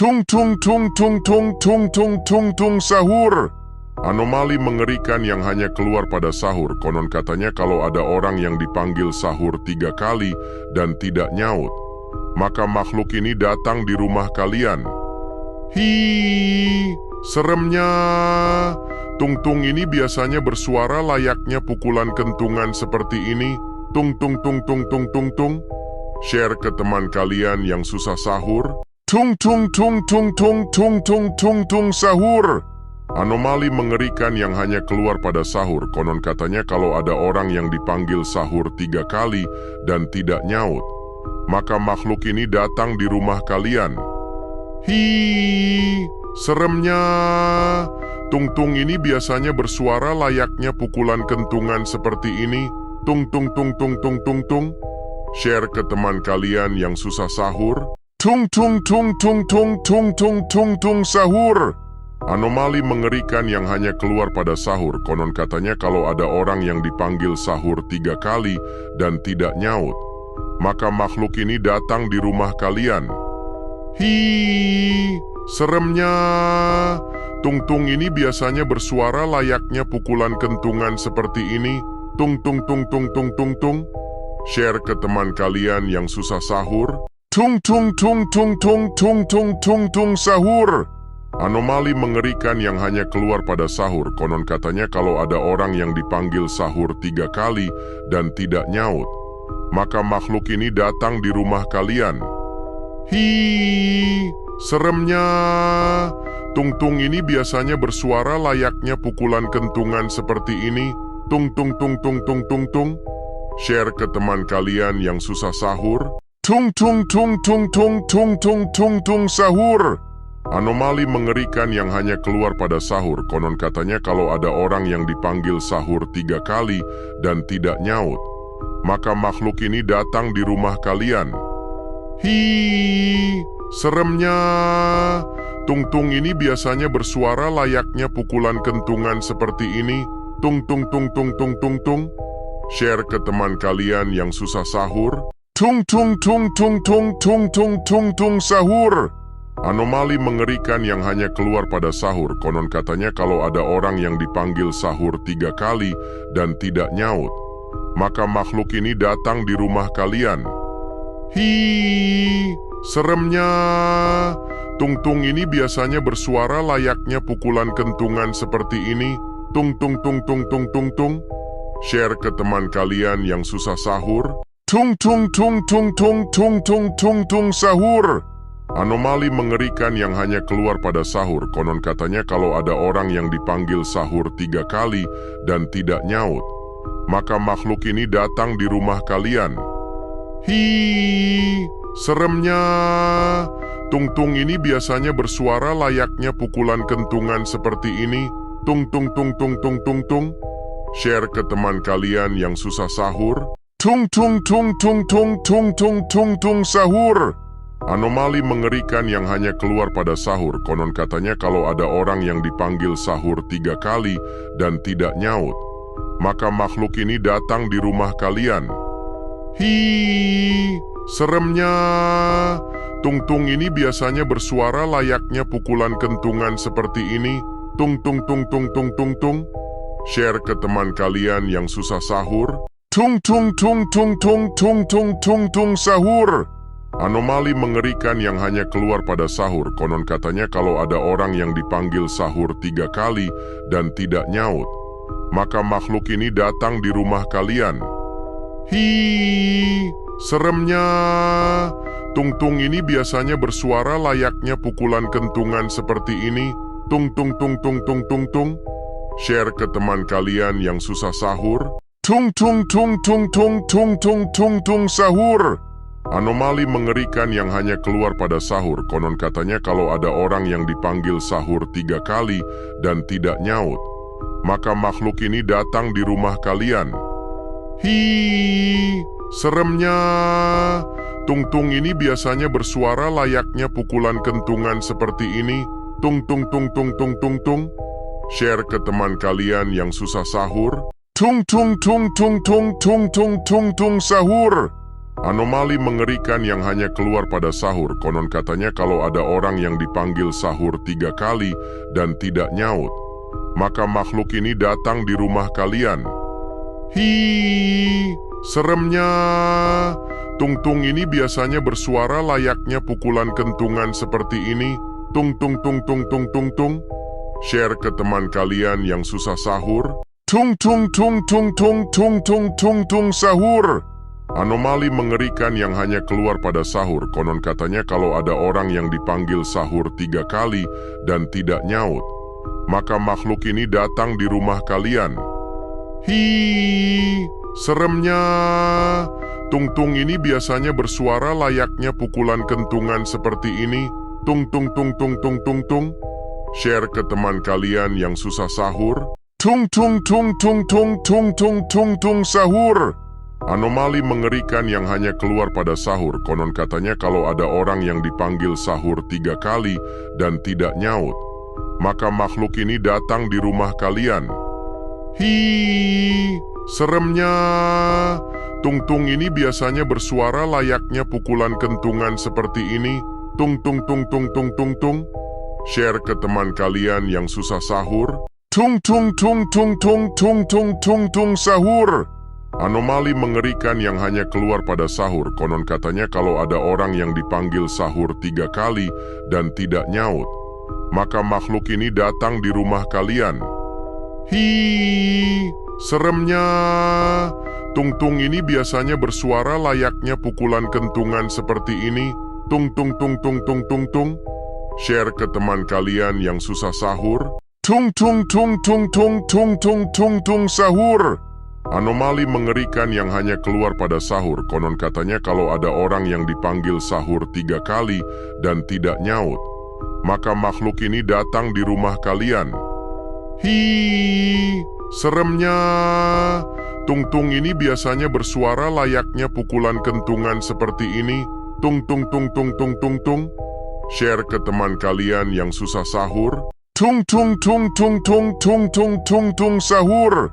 Tung tung tung tung tung tung tung tung tung sahur. Anomali mengerikan yang hanya keluar pada sahur. Konon katanya kalau ada orang yang dipanggil sahur 3 kali dan tidak nyaut, maka makhluk ini datang di rumah kalian. Hi, seremnya. Tung-tung ini biasanya bersuara layaknya pukulan kentungan seperti ini. Tung tung tung tung tung tung tung. Share ke teman kalian yang susah sahur. Tung tung tung tung tung tung tung tung tung sahur. Anomali mengerikan yang hanya keluar pada sahur. Konon katanya kalau ada orang yang dipanggil sahur 3 kali dan tidak nyaut, maka makhluk ini datang di rumah kalian. Hi, seremnya. Tung-tung ini biasanya bersuara layaknya pukulan kentungan seperti ini. Tung tung tung tung tung tung tung. Share ke teman kalian yang susah sahur. Tung tung tung tung tung tung tung tung tung sahur. Anomali mengerikan yang hanya keluar pada sahur. Konon katanya kalau ada orang yang dipanggil sahur 3 kali dan tidak nyaut, maka makhluk ini datang di rumah kalian. Hi, seremnya. Tung-tung ini biasanya bersuara layaknya pukulan kentungan seperti ini. Tung tung tung tung tung tung tung. Share ke teman kalian yang susah sahur. Tung tung tung tung tung tung tung tung tung sahur. Anomali mengerikan yang hanya keluar pada sahur. Konon katanya kalau ada orang yang dipanggil sahur 3 kali dan tidak nyaut, maka makhluk ini datang di rumah kalian. Hi, seremnya. Tung-tung ini biasanya bersuara layaknya pukulan kentungan seperti ini. Tung tung tung tung tung tung tung. Share ke teman kalian yang susah sahur. Tung tung tung tung tung tung tung tung tung sahur. Anomali mengerikan yang hanya keluar pada sahur. Konon katanya kalau ada orang yang dipanggil sahur 3 kali dan tidak nyaut, maka makhluk ini datang di rumah kalian. Hi, seremnya. Tung-tung ini biasanya bersuara layaknya pukulan kentungan seperti ini. Tung tung tung tung tung tung tung. Share ke teman kalian yang susah sahur. Tung tung tung tung tung tung tung tung tung sahur. Anomali mengerikan yang hanya keluar pada sahur. Konon katanya kalau ada orang yang dipanggil sahur 3 kali dan tidak nyaut, maka makhluk ini datang di rumah kalian. Hi, seremnya. Tung-tung ini biasanya bersuara layaknya pukulan kentungan seperti ini. Tung tung tung tung tung tung tung. Share ke teman kalian yang susah sahur. Tung tung tung tung tung tung tung tung tung sahur. Anomali mengerikan yang hanya keluar pada sahur. Konon katanya kalau ada orang yang dipanggil sahur 3 kali dan tidak nyaut, maka makhluk ini datang di rumah kalian. Hi, seremnya. Tung-tung ini biasanya bersuara layaknya pukulan kentungan seperti ini. Tung tung tung tung tung tung tung. Share ke teman kalian yang susah sahur. Tung tung tung tung tung tung tung tung tung sahur. Anomali mengerikan yang hanya keluar pada sahur. Konon katanya kalau ada orang yang dipanggil sahur 3 kali dan tidak nyaut, maka makhluk ini datang di rumah kalian. Hi, seremnya. Tung-tung ini biasanya bersuara layaknya pukulan kentungan seperti ini. Tung tung tung tung tung tung tung. Share ke teman kalian yang susah sahur. Tung tung tung tung tung tung tung tung tung sahur. Anomali mengerikan yang hanya keluar pada sahur. Konon katanya kalau ada orang yang dipanggil sahur 3 kali dan tidak nyaut, maka makhluk ini datang di rumah kalian. Hi, seremnya. Tung-tung ini biasanya bersuara layaknya pukulan kentungan seperti ini. Tung tung tung tung tung tung tung. Share ke teman kalian yang susah sahur. Tung tung tung tung tung tung tung tung tung sahur. Anomali mengerikan yang hanya keluar pada sahur. Konon katanya kalau ada orang yang dipanggil sahur 3 kali dan tidak nyaut, maka makhluk ini datang di rumah kalian. Hi, seremnya. Tung-tung ini biasanya bersuara layaknya pukulan kentungan seperti ini. Tung tung tung tung tung tung tung. Share ke teman kalian yang susah sahur. Tung tung tung tung tung tung tung tung tung sahur. Anomali mengerikan yang hanya keluar pada sahur. Konon katanya kalau ada orang yang dipanggil sahur 3 kali dan tidak nyaut, maka makhluk ini datang di rumah kalian. Hi, seremnya. Tung-tung ini biasanya bersuara layaknya pukulan kentungan seperti ini. Tung tung tung tung tung tung tung. Share ke teman kalian yang susah sahur. Tung tung tung tung tung tung tung tung tung sahur. Anomali mengerikan yang hanya keluar pada sahur. Konon katanya kalau ada orang yang dipanggil sahur 3 kali dan tidak nyaut, maka makhluk ini datang di rumah kalian. Hi, seremnya. Tung-tung ini biasanya bersuara layaknya pukulan kentungan seperti ini. Tung tung tung tung tung tung tung. Share ke teman kalian yang susah sahur. Tung tung tung tung tung tung tung tung tung sahur. Anomali mengerikan yang hanya keluar pada sahur. Konon katanya kalau ada orang yang dipanggil sahur 3 kali dan tidak nyaut, maka makhluk ini datang di rumah kalian. Hi, seremnya. Tung-tung ini biasanya bersuara layaknya pukulan kentungan seperti ini. Tung tung tung tung tung tung tung. Share ke teman kalian yang susah sahur. Tung tung tung tung tung tung tung tung tung sahur. Anomali mengerikan yang hanya keluar pada sahur. Konon katanya kalau ada orang yang dipanggil sahur 3 kali dan tidak nyaut, maka makhluk ini datang di rumah kalian. Hi, seremnya. Tung-tung ini biasanya bersuara layaknya pukulan kentungan seperti ini. Tung tung tung tung tung tung tung. Share ke teman kalian yang susah sahur. Tung tung tung tung tung tung tung tung tung sahur. Anomali mengerikan yang hanya keluar pada sahur. Konon katanya kalau ada orang yang dipanggil sahur 3 kali dan tidak nyaut, maka makhluk ini datang di rumah kalian. Hi, seremnya. Tung-tung ini biasanya bersuara layaknya pukulan kentungan seperti ini. Tung tung tung tung tung tung tung. Share ke teman kalian yang susah sahur. Tung tung tung tung tung tung tung tung tung sahur.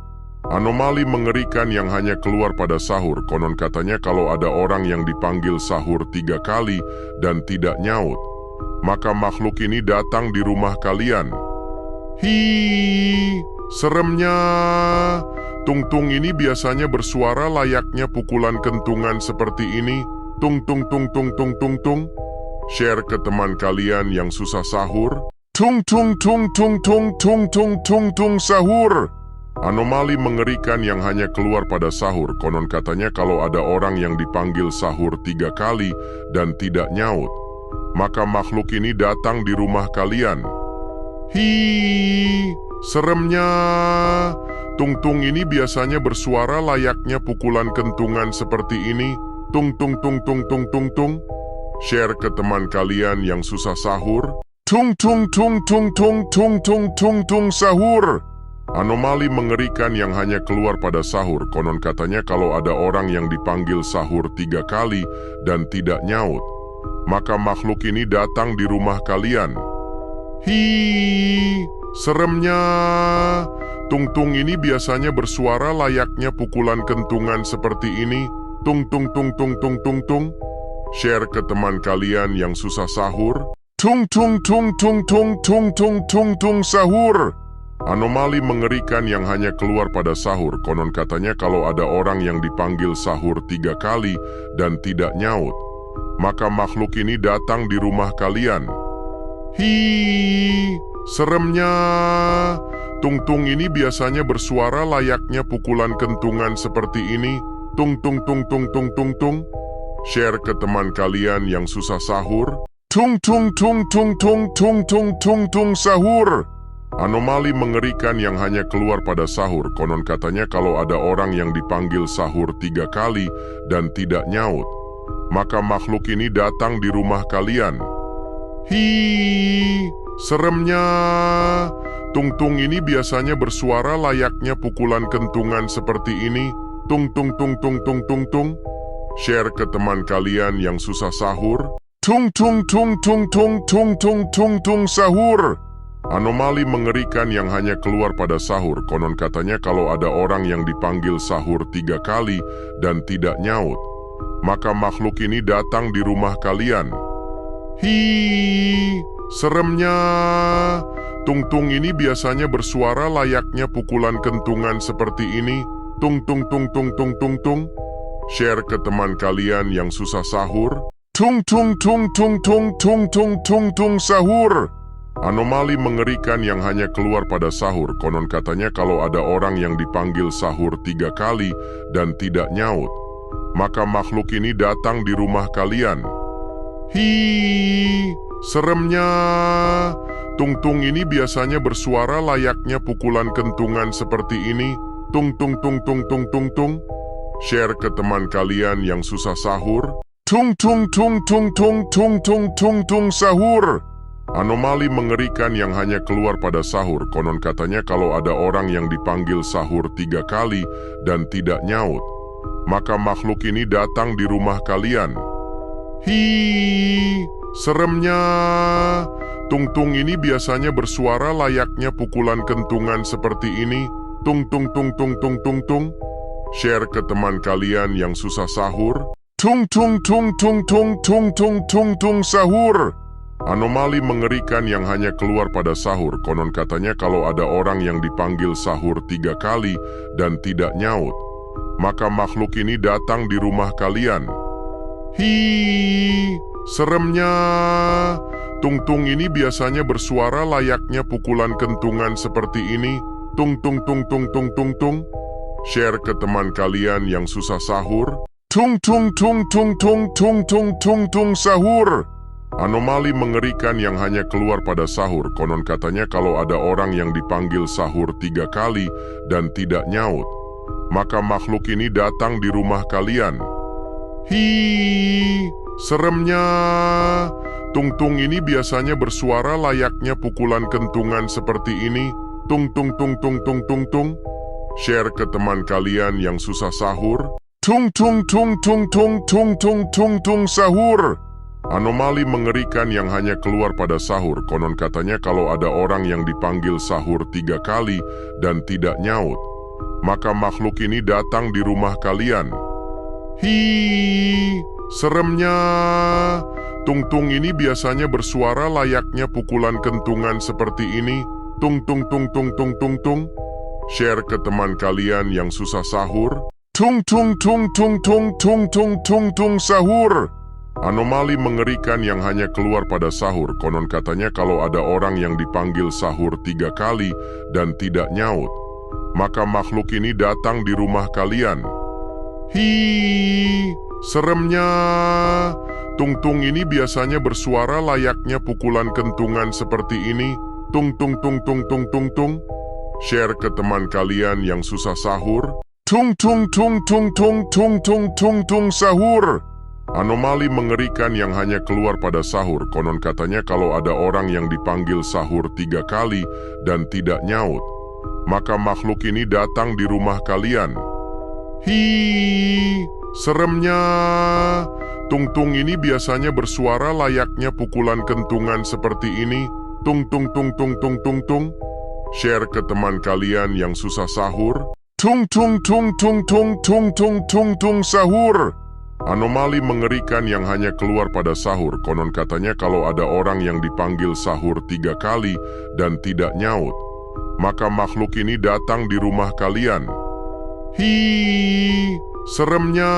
Anomali mengerikan yang hanya keluar pada sahur. Konon katanya kalau ada orang yang dipanggil sahur 3 kali dan tidak nyaut, maka makhluk ini datang di rumah kalian. Hi, seremnya. Tung-tung ini biasanya bersuara layaknya pukulan kentungan seperti ini. Tung tung tung tung tung tung tung. Share ke teman kalian yang susah sahur. Tung tung tung tung tung tung tung tung tung sahur. Anomali mengerikan yang hanya keluar pada sahur. Konon katanya kalau ada orang yang dipanggil sahur 3 kali dan tidak nyaut, maka makhluk ini datang di rumah kalian. Hi, seremnya. Tung-tung ini biasanya bersuara layaknya pukulan kentungan seperti ini. Tung tung tung tung tung tung tung. Share ke teman kalian yang susah sahur. Tung tung tung tung tung tung tung tung tung sahur. Anomali mengerikan yang hanya keluar pada sahur. Konon katanya kalau ada orang yang dipanggil sahur 3 kali dan tidak nyaut, maka makhluk ini datang di rumah kalian. Hi, seremnya. Tung-tung ini biasanya bersuara layaknya pukulan kentungan seperti ini. Tung tung tung tung tung tung tung. Share ke teman kalian yang susah sahur. Tung tung tung tung tung tung tung tung tung sahur. Anomali mengerikan yang hanya keluar pada sahur. Konon katanya kalau ada orang yang dipanggil sahur 3 kali dan tidak nyaut, maka makhluk ini datang di rumah kalian. Hi, seremnya. Tung-tung ini biasanya bersuara layaknya pukulan kentungan seperti ini. Tung tung tung tung tung tung tung. Share ke teman kalian yang susah sahur. Tung tung tung tung tung tung tung tung tung sahur. Anomali mengerikan yang hanya keluar pada sahur. Konon katanya kalau ada orang yang dipanggil sahur 3 kali dan tidak nyaut, maka makhluk ini datang di rumah kalian. Hi, seremnya. Tung-tung ini biasanya bersuara layaknya pukulan kentungan seperti ini. Tung tung tung tung tung tung tung. Share ke teman kalian yang susah sahur. Tung tung tung tung tung tung tung tung tung sahur. Anomali mengerikan yang hanya keluar pada sahur. Konon katanya kalau ada orang yang dipanggil sahur 3 kali dan tidak nyaut, maka makhluk ini datang di rumah kalian. Hi, seremnya. Tung-tung ini biasanya bersuara layaknya pukulan kentungan seperti ini. Tung tung tung tung tung tung tung. Share ke teman kalian yang susah sahur. Tung tung tung tung tung tung tung tung tung sahur. Anomali mengerikan yang hanya keluar pada sahur. Konon katanya kalau ada orang yang dipanggil sahur 3 kali dan tidak nyaut, maka makhluk ini datang di rumah kalian. Hi, seremnya. Tung-tung ini biasanya bersuara layaknya pukulan kentungan seperti ini. Tung tung tung tung tung tung tung. Share ke teman kalian yang susah sahur. Tung tung tung tung tung tung tung tung tung sahur. Anomali mengerikan yang hanya keluar pada sahur. Konon katanya kalau ada orang yang dipanggil sahur 3 kali dan tidak nyaut, maka makhluk ini datang di rumah kalian. Hi, seremnya. Tung-tung ini biasanya bersuara layaknya pukulan kentungan seperti ini. Tung tung tung tung tung tung tung. Share ke teman kalian yang susah sahur. Tung tung tung tung tung tung tung tung tung sahur. Anomali mengerikan yang hanya keluar pada sahur. Konon katanya kalau ada orang yang dipanggil sahur 3 kali dan tidak nyaut, maka makhluk ini datang di rumah kalian. Hi, seremnya. Tung-tung ini biasanya bersuara layaknya pukulan kentungan seperti ini. Tung tung tung tung tung tung tung. Share ke teman kalian yang susah sahur. Tung tung tung tung tung tung tung tung tung sahur. Anomali mengerikan yang hanya keluar pada sahur. Konon katanya kalau ada orang yang dipanggil sahur 3 kali dan tidak nyaut, maka makhluk ini datang di rumah kalian. Hi, seremnya. Tung-tung ini biasanya bersuara layaknya pukulan kentungan seperti ini. Tung tung tung tung tung tung tung. Share ke teman kalian yang susah sahur. Tung tung tung tung tung tung tung tung tung sahur. Anomali mengerikan yang hanya keluar pada sahur. Konon katanya kalau ada orang yang dipanggil sahur 3 kali dan tidak nyaut, maka makhluk ini datang di rumah kalian. Hi, seremnya. Tung-tung ini biasanya bersuara layaknya pukulan kentungan seperti ini. Tung tung tung tung tung tung tung. Share ke teman kalian yang susah sahur. Tung tung tung tung tung tung tung tung tung sahur. Anomali mengerikan yang hanya keluar pada sahur. Konon katanya kalau ada orang yang dipanggil sahur 3 kali dan tidak nyaut, maka makhluk ini datang di rumah kalian. Hi, seremnya. Tung-tung ini biasanya bersuara layaknya pukulan kentungan seperti ini. Tung tung tung tung tung tung tung. Share ke teman kalian yang susah sahur. Tung tung tung tung tung tung tung tung tung sahur. Anomali mengerikan yang hanya keluar pada sahur. Konon katanya kalau ada orang yang dipanggil sahur 3 kali dan tidak nyaut, maka makhluk ini datang di rumah kalian. Hi, seremnya. Tung-tung ini biasanya bersuara layaknya pukulan kentungan seperti ini. Tung tung tung tung tung tung tung. Share ke teman kalian yang susah sahur. Tung tung tung tung tung tung tung tung tung sahur. Anomali mengerikan yang hanya keluar pada sahur. Konon katanya kalau ada orang yang dipanggil sahur 3 kali dan tidak nyaut, maka makhluk ini datang di rumah kalian. Hi, seremnya.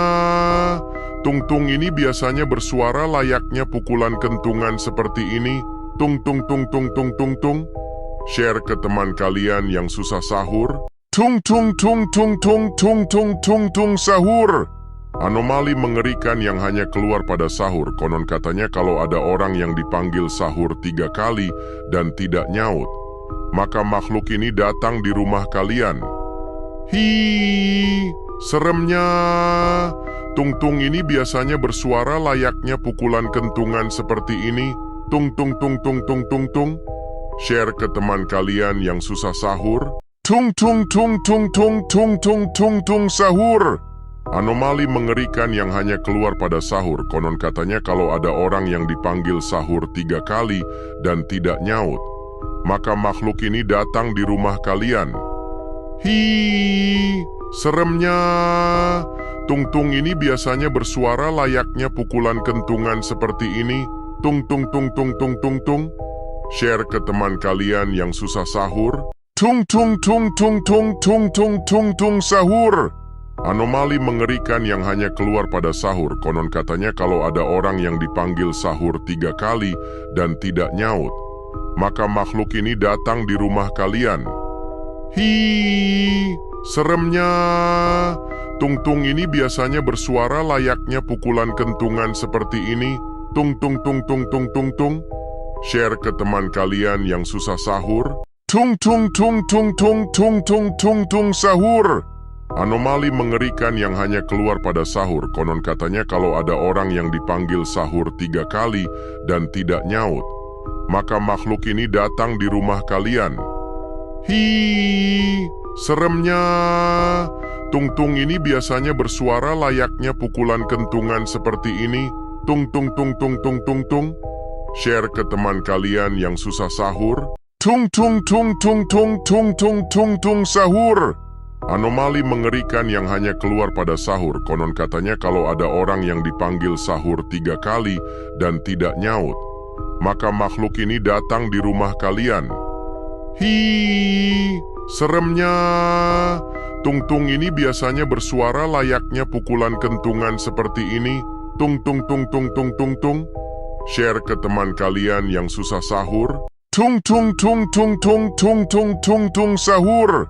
Tung-tung ini biasanya bersuara layaknya pukulan kentungan seperti ini. Tung tung tung tung tung tung tung. Share ke teman kalian yang susah sahur. Tung tung tung tung tung tung tung tung tung sahur. Anomali mengerikan yang hanya keluar pada sahur. Konon katanya kalau ada orang yang dipanggil sahur 3 kali dan tidak nyaut, maka makhluk ini datang di rumah kalian. Hi, seremnya. Tung-tung ini biasanya bersuara layaknya pukulan kentungan seperti ini. Tung tung tung tung tung tung tung. Share ke teman kalian yang susah sahur. Tung tung tung tung tung tung tung tung tung sahur. Anomali mengerikan yang hanya keluar pada sahur. Konon katanya kalau ada orang yang dipanggil sahur 3 kali dan tidak nyaut, maka makhluk ini datang di rumah kalian. Hi, seremnya. Tung-tung ini biasanya bersuara layaknya pukulan kentungan seperti ini. Tung tung tung tung tung tung tung. Share ke teman kalian yang susah sahur. Tung tung tung tung tung tung tung tung tung sahur. Anomali mengerikan yang hanya keluar pada sahur. Konon katanya kalau ada orang yang dipanggil sahur 3 kali dan tidak nyaut, maka makhluk ini datang di rumah kalian. Hi, seremnya. Tung-tung ini biasanya bersuara layaknya pukulan kentungan seperti ini. Tung tung tung tung tung tung tung. Share ke teman kalian yang susah sahur. Tung tung tung tung tung tung tung tung tung sahur. Anomali mengerikan yang hanya keluar pada sahur. Konon katanya kalau ada orang yang dipanggil sahur 3 kali dan tidak nyaut, maka makhluk ini datang di rumah kalian. Hi, seremnya. Tung-tung ini biasanya bersuara layaknya pukulan kentungan seperti ini. Tung tung tung tung tung tung tung. Share ke teman kalian yang susah sahur. Tung tung tung tung tung tung tung tung tung sahur. Anomali mengerikan yang hanya keluar pada sahur. Konon katanya kalau ada orang yang dipanggil sahur 3 kali dan tidak nyaut, maka makhluk ini datang di rumah kalian. Hi, seremnya. Tung-tung ini biasanya bersuara layaknya pukulan kentungan seperti ini. Tung tung tung tung tung tung tung. Share ke teman kalian yang susah sahur. Tung tung tung tung tung tung tung tung tung sahur.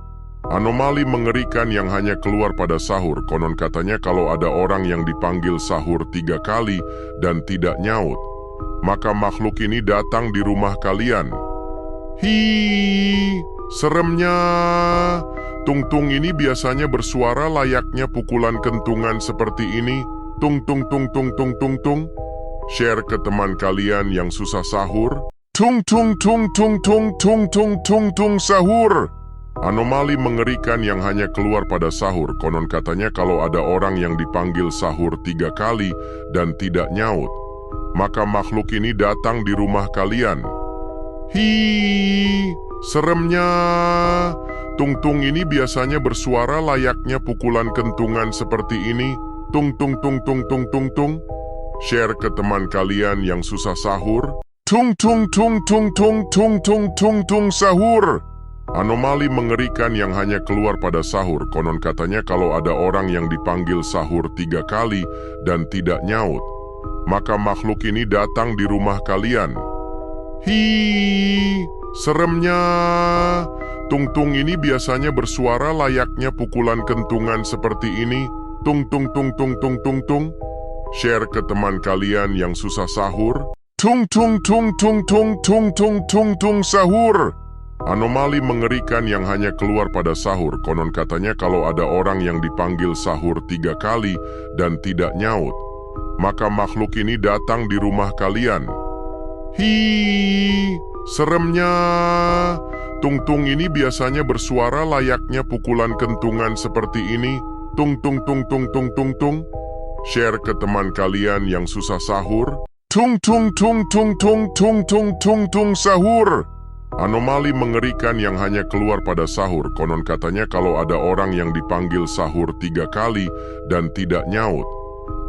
Anomali mengerikan yang hanya keluar pada sahur. Konon katanya kalau ada orang yang dipanggil sahur 3 kali dan tidak nyaut, maka makhluk ini datang di rumah kalian. Hi, seremnya. Tung-tung ini biasanya bersuara layaknya pukulan kentungan seperti ini. Tung tung tung tung tung tung tung. Share ke teman kalian yang susah sahur. Tung tung tung tung tung tung tung tung tung sahur. Anomali mengerikan yang hanya keluar pada sahur. Konon katanya kalau ada orang yang dipanggil sahur 3 kali dan tidak nyaut, maka makhluk ini datang di rumah kalian. Hi, seremnya. Tung-tung ini biasanya bersuara layaknya pukulan kentungan seperti ini. Tung tung tung tung tung tung tung. Share ke teman kalian yang susah sahur. Tung tung tung tung tung tung tung tung tung sahur. Anomali mengerikan yang hanya keluar pada sahur. Konon katanya kalau ada orang yang dipanggil sahur 3 kali dan tidak nyaut, maka makhluk ini datang di rumah kalian. Hi, seremnya. Tung-tung ini biasanya bersuara layaknya pukulan kentungan seperti ini. Tung tung tung tung tung tung tung. Share ke teman kalian yang susah sahur. Tung tung tung tung tung tung tung tung tung sahur. Anomali mengerikan yang hanya keluar pada sahur. Konon katanya kalau ada orang yang dipanggil sahur 3 kali dan tidak nyaut, maka makhluk ini datang di rumah kalian. Hi, seremnya. Tung-tung ini biasanya bersuara layaknya pukulan kentungan seperti ini. Tung tung tung tung tung tung tung. Share ke teman kalian yang susah sahur. Tung tung tung tung tung tung tung tung tung sahur. Anomali mengerikan yang hanya keluar pada sahur. Konon katanya kalau ada orang yang dipanggil sahur 3 kali dan tidak nyaut,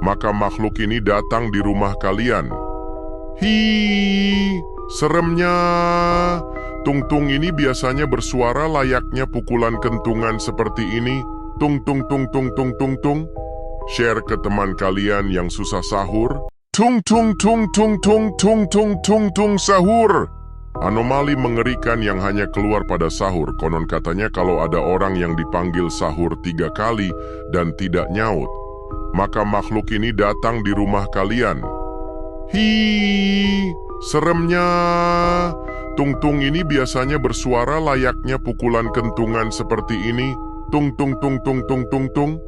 maka makhluk ini datang di rumah kalian. Hi, seremnya. Tung-tung ini biasanya bersuara layaknya pukulan kentungan seperti ini. Tung tung tung tung tung tung tung. Share ke teman kalian yang susah sahur. Tung tung tung tung tung tung tung tung tung sahur. Anomali mengerikan yang hanya keluar pada sahur. Konon katanya kalau ada orang yang dipanggil sahur 3 kali dan tidak nyaut, maka makhluk ini datang di rumah kalian. Hi, seremnya. Tung-tung ini biasanya bersuara layaknya pukulan kentungan seperti ini. Tung tung tung tung tung tung tung.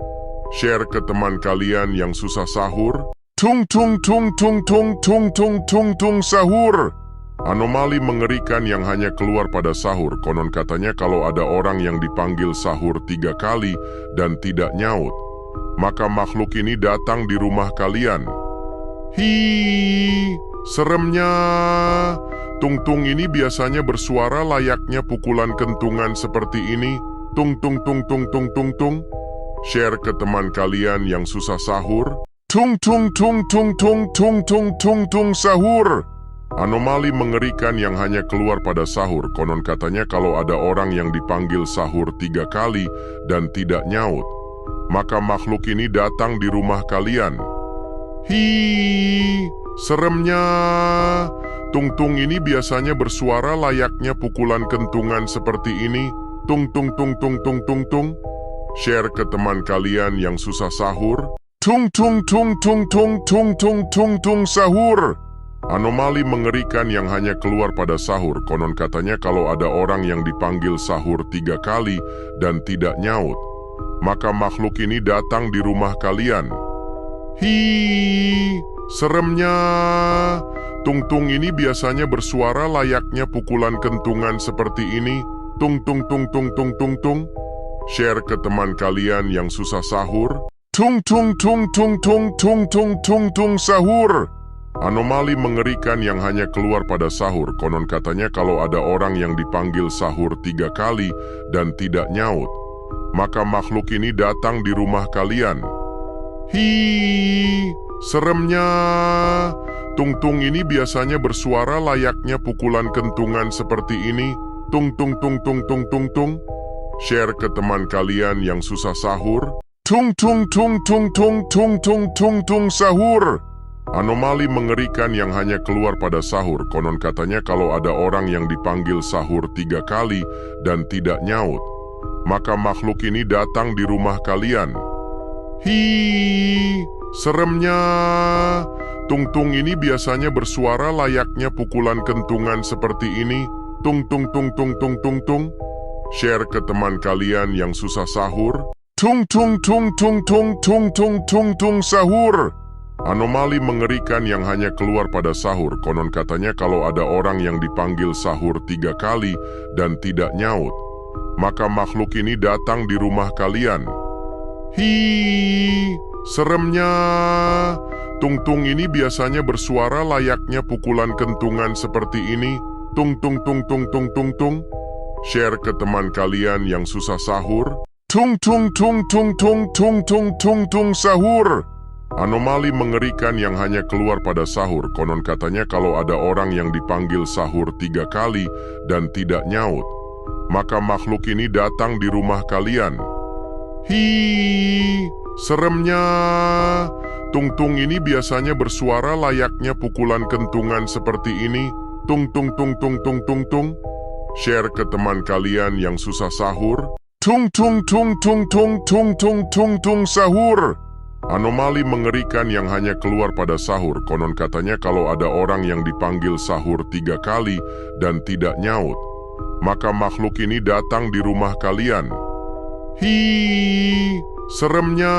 Share ke teman kalian yang susah sahur. Tung tung tung tung tung tung tung tung tung sahur. Anomali mengerikan yang hanya keluar pada sahur. Konon katanya kalau ada orang yang dipanggil sahur 3 kali dan tidak nyaut, maka makhluk ini datang di rumah kalian. Hi, seremnya. Tung-tung ini biasanya bersuara layaknya pukulan kentungan seperti ini. Tung tung tung tung tung tung tung. Share ke teman kalian yang susah sahur. Tung tung tung tung tung tung tung tung tung sahur. Anomali mengerikan yang hanya keluar pada sahur. Konon katanya kalau ada orang yang dipanggil sahur 3 kali dan tidak nyaut, maka makhluk ini datang di rumah kalian. Hi, seremnya. Tung-tung ini biasanya bersuara layaknya pukulan kentungan seperti ini. Tung tung tung tung tung tung tung. Share ke teman kalian yang susah sahur. Tung tung tung tung tung tung tung tung tung sahur. Anomali mengerikan yang hanya keluar pada sahur. Konon katanya kalau ada orang yang dipanggil sahur 3 kali dan tidak nyaut, maka makhluk ini datang di rumah kalian. Hi, seremnya. Tung-tung ini biasanya bersuara layaknya pukulan kentungan seperti ini. Tung tung tung tung tung tung tung. Share ke teman kalian yang susah sahur. Tung tung tung tung tung tung tung tung tung sahur. Anomali mengerikan yang hanya keluar pada sahur. Konon katanya kalau ada orang yang dipanggil sahur 3 kali dan tidak nyaut, maka makhluk ini datang di rumah kalian. Hi, seremnya. Tung-tung ini biasanya bersuara layaknya pukulan kentungan seperti ini. Tung tung tung tung tung tung tung. Share ke teman kalian yang susah sahur. Tung tung tung tung tung tung tung tung tung sahur. Anomali mengerikan yang hanya keluar pada sahur. Konon katanya kalau ada orang yang dipanggil sahur 3 kali dan tidak nyaut, maka makhluk ini datang di rumah kalian. Hi, seremnya. Tung-tung ini biasanya bersuara layaknya pukulan kentungan seperti ini. Tung tung tung tung tung tung tung. Share ke teman kalian yang susah sahur. Tung tung tung tung tung tung tung tung tung sahur. Anomali mengerikan yang hanya keluar pada sahur. Konon katanya kalau ada orang yang dipanggil sahur 3 kali dan tidak nyaut, maka makhluk ini datang di rumah kalian. Hi, seremnya. Tung-tung ini biasanya bersuara layaknya pukulan kentungan seperti ini. Tung tung tung tung tung tung tung. Share ke teman kalian yang susah sahur. Tung tung tung tung tung tung tung tung tung sahur. Anomali mengerikan yang hanya keluar pada sahur. Konon katanya kalau ada orang yang dipanggil sahur 3 kali dan tidak nyaut, maka makhluk ini datang di rumah kalian. Hi, seremnya. Tung-tung ini biasanya bersuara layaknya pukulan kentungan seperti ini. Tung tung tung tung tung tung tung. Share ke teman kalian yang susah sahur. Tung tung tung tung tung tung tung tung tung sahur. Anomali mengerikan yang hanya keluar pada sahur. Konon katanya kalau ada orang yang dipanggil sahur 3 kali dan tidak nyaut, maka makhluk ini datang di rumah kalian. Hi, seremnya.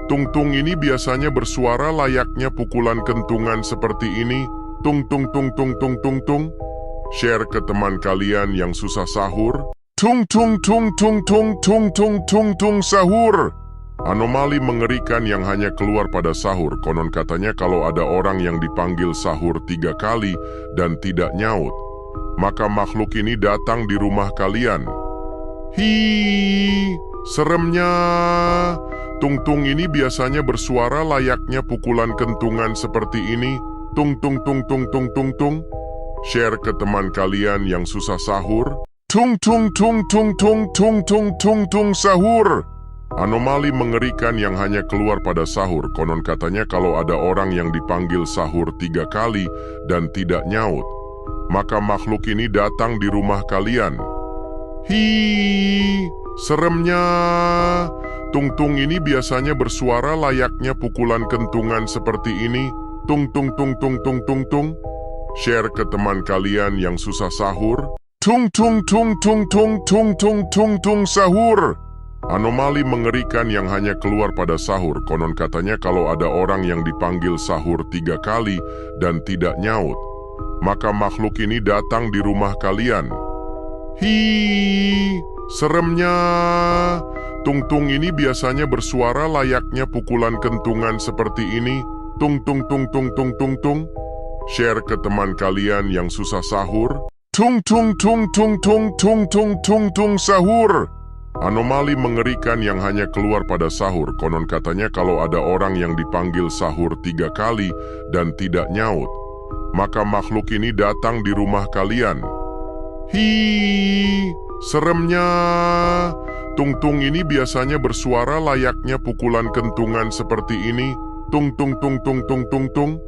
Tung-tung ini biasanya bersuara layaknya pukulan kentungan seperti ini. Tung tung tung tung tung tung tung. Share ke teman kalian yang susah sahur. Tung tung tung tung tung tung tung tung tung sahur. Anomali mengerikan yang hanya keluar pada sahur. Konon katanya kalau ada orang yang dipanggil sahur 3 kali dan tidak nyaut, maka makhluk ini datang di rumah kalian. Hi, seremnya. Tung-tung ini biasanya bersuara layaknya pukulan kentungan seperti ini. Tung tung tung tung tung tung tung. Share ke teman kalian yang susah sahur. Tung tung tung tung tung tung tung tung tung sahur. Anomali mengerikan yang hanya keluar pada sahur. Konon katanya kalau ada orang yang dipanggil sahur 3 kali dan tidak nyaut, maka makhluk ini datang di rumah kalian. Hi, seremnya. Tung-tung ini biasanya bersuara layaknya pukulan kentungan seperti ini. Tung tung tung tung tung tung tung. Share ke teman kalian yang susah sahur. Tung tung tung tung tung tung tung tung tung sahur. Anomali mengerikan yang hanya keluar pada sahur. Konon katanya kalau ada orang yang dipanggil sahur 3 kali dan tidak nyaut, maka makhluk ini datang di rumah kalian. Hi, seremnya. Tung-tung ini biasanya bersuara layaknya pukulan kentungan seperti ini. Tung tung tung tung tung tung tung. Share ke teman kalian yang susah sahur. Tung tung tung tung tung tung tung tung tung sahur. Anomali mengerikan yang hanya keluar pada sahur. Konon katanya kalau ada orang yang dipanggil sahur 3 kali dan tidak nyaut, maka makhluk ini datang di rumah kalian. Hi, seremnya. Tung-tung ini biasanya bersuara layaknya pukulan kentungan seperti ini. Tung tung tung tung tung tung tung.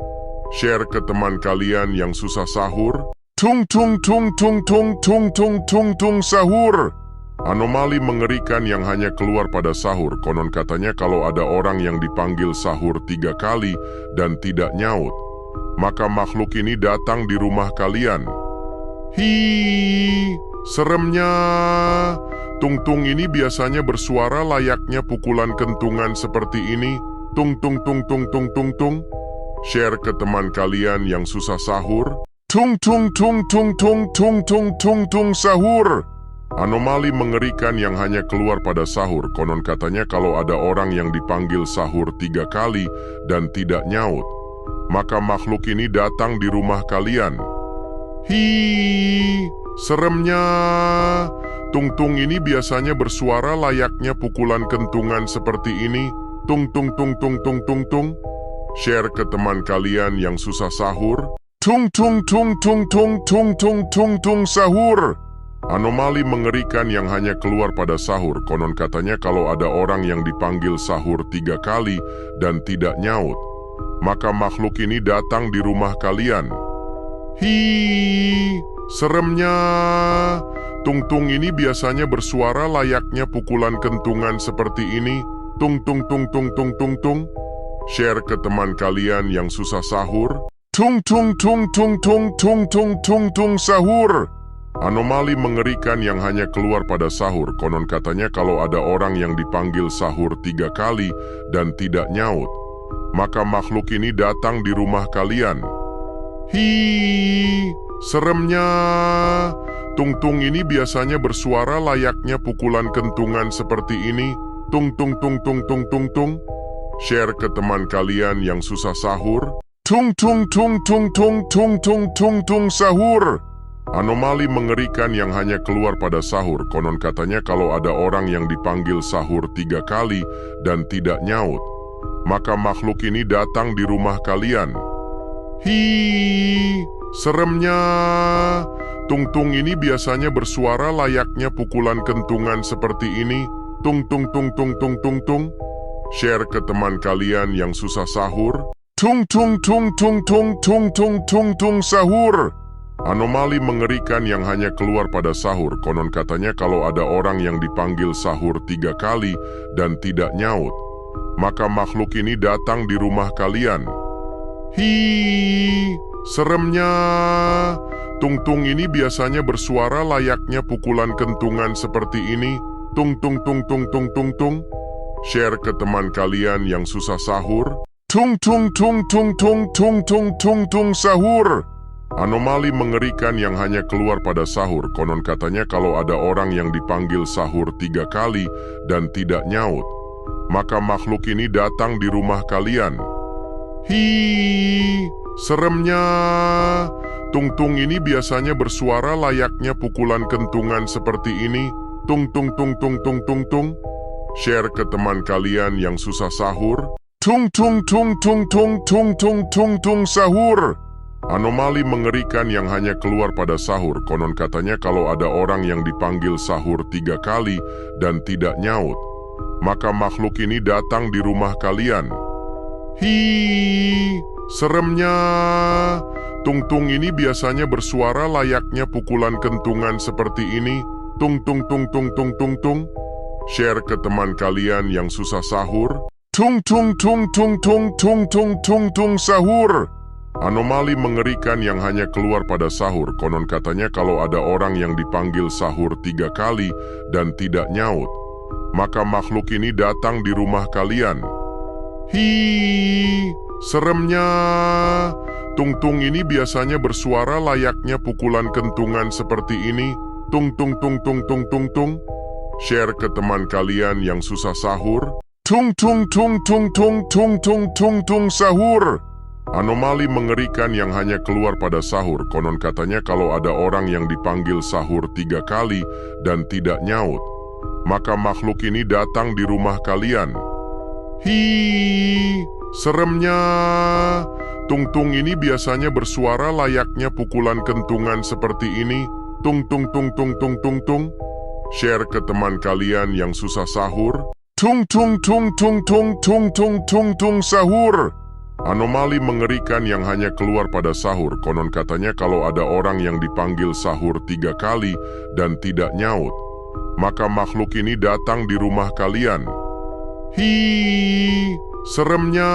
Share ke teman kalian yang susah sahur. Tung tung tung tung tung tung tung tung tung sahur. Anomali mengerikan yang hanya keluar pada sahur. Konon katanya kalau ada orang yang dipanggil sahur 3 kali dan tidak nyaut, maka makhluk ini datang di rumah kalian. Hi, seremnya. Tung-tung ini biasanya bersuara layaknya pukulan kentungan seperti ini. Tung tung tung tung tung tung tung. Share ke teman kalian yang susah sahur. Tung tung tung tung tung tung tung tung tung sahur. Anomali mengerikan yang hanya keluar pada sahur. Konon katanya kalau ada orang yang dipanggil sahur 3 kali dan tidak nyaut, maka makhluk ini datang di rumah kalian. Hi, seremnya. Tung-tung ini biasanya bersuara layaknya pukulan kentungan seperti ini. Tung tung tung tung tung tung tung. Share ke teman kalian yang susah sahur. Tung tung tung tung tung tung tung tung tung sahur. Anomali mengerikan yang hanya keluar pada sahur. Konon katanya kalau ada orang yang dipanggil sahur 3 kali dan tidak nyaut, maka makhluk ini datang di rumah kalian. Hi, seremnya. Tung-tung ini biasanya bersuara layaknya pukulan kentungan seperti ini. Tung tung tung tung tung tung tung. Share ke teman kalian yang susah sahur. Tung tung tung tung tung tung tung tung tung sahur. Anomali mengerikan yang hanya keluar pada sahur. Konon katanya kalau ada orang yang dipanggil sahur 3 kali dan tidak nyaut, maka makhluk ini datang di rumah kalian. Hi, seremnya. Tung-tung ini biasanya bersuara layaknya pukulan kentungan seperti ini. Tung tung tung tung tung tung tung. Share ke teman kalian yang susah sahur. Tung tung tung tung tung tung tung tung tung sahur. Anomali mengerikan yang hanya keluar pada sahur. Konon katanya kalau ada orang yang dipanggil sahur 3 kali dan tidak nyaut, maka makhluk ini datang di rumah kalian. Hi, seremnya. Tung-tung ini biasanya bersuara layaknya pukulan kentungan seperti ini. Tung tung tung tung tung tung tung. Share ke teman kalian yang susah sahur. Tung tung tung tung tung tung tung tung tung sahur. Anomali mengerikan yang hanya keluar pada sahur. Konon katanya kalau ada orang yang dipanggil sahur 3 kali dan tidak nyaut, maka makhluk ini datang di rumah kalian. Hi, seremnya. Tung-tung ini biasanya bersuara layaknya pukulan kentungan seperti ini. Tung tung tung tung tung tung tung. Share ke teman kalian yang susah sahur. Tung tung tung tung tung tung tung tung tung sahur. Anomali mengerikan yang hanya keluar pada sahur. Konon katanya kalau ada orang yang dipanggil sahur 3 kali dan tidak nyaut, maka makhluk ini datang di rumah kalian. Hi, seremnya. Tung-tung ini biasanya bersuara layaknya pukulan kentungan seperti ini. Tung tung tung tung tung tung tung. Share ke teman kalian yang susah sahur. Tung tung tung tung tung tung tung tung tung sahur. Anomali mengerikan yang hanya keluar pada sahur. Konon katanya kalau ada orang yang dipanggil sahur 3 kali dan tidak nyaut, maka makhluk ini datang di rumah kalian. Hi, seremnya. Tung-tung ini biasanya bersuara layaknya pukulan kentungan seperti ini. Tung tung tung tung tung tung tung. Share ke teman kalian yang susah sahur. Tung tung tung tung tung tung tung tung tung sahur. Anomali mengerikan yang hanya keluar pada sahur. Konon katanya kalau ada orang yang dipanggil sahur 3 kali dan tidak nyaut, maka makhluk ini datang di rumah kalian. Hi, seremnya. Tung-tung ini biasanya bersuara layaknya pukulan kentungan seperti ini. Tung tung tung tung tung tung tung. Share ke teman kalian yang susah sahur. Tung tung tung tung tung tung tung tung tung sahur. Anomali mengerikan yang hanya keluar pada sahur. Konon katanya kalau ada orang yang dipanggil sahur 3 kali dan tidak nyaut, maka makhluk ini datang di rumah kalian. Hi, seremnya. Tung-tung ini biasanya bersuara layaknya pukulan kentungan seperti ini. Tung tung tung tung tung tung tung. Share ke teman kalian yang susah sahur. Tung tung tung tung tung tung tung tung tung sahur. Anomali mengerikan yang hanya keluar pada sahur. Konon katanya kalau ada orang yang dipanggil sahur 3 kali dan tidak nyaut, maka makhluk ini datang di rumah kalian. Hi, seremnya.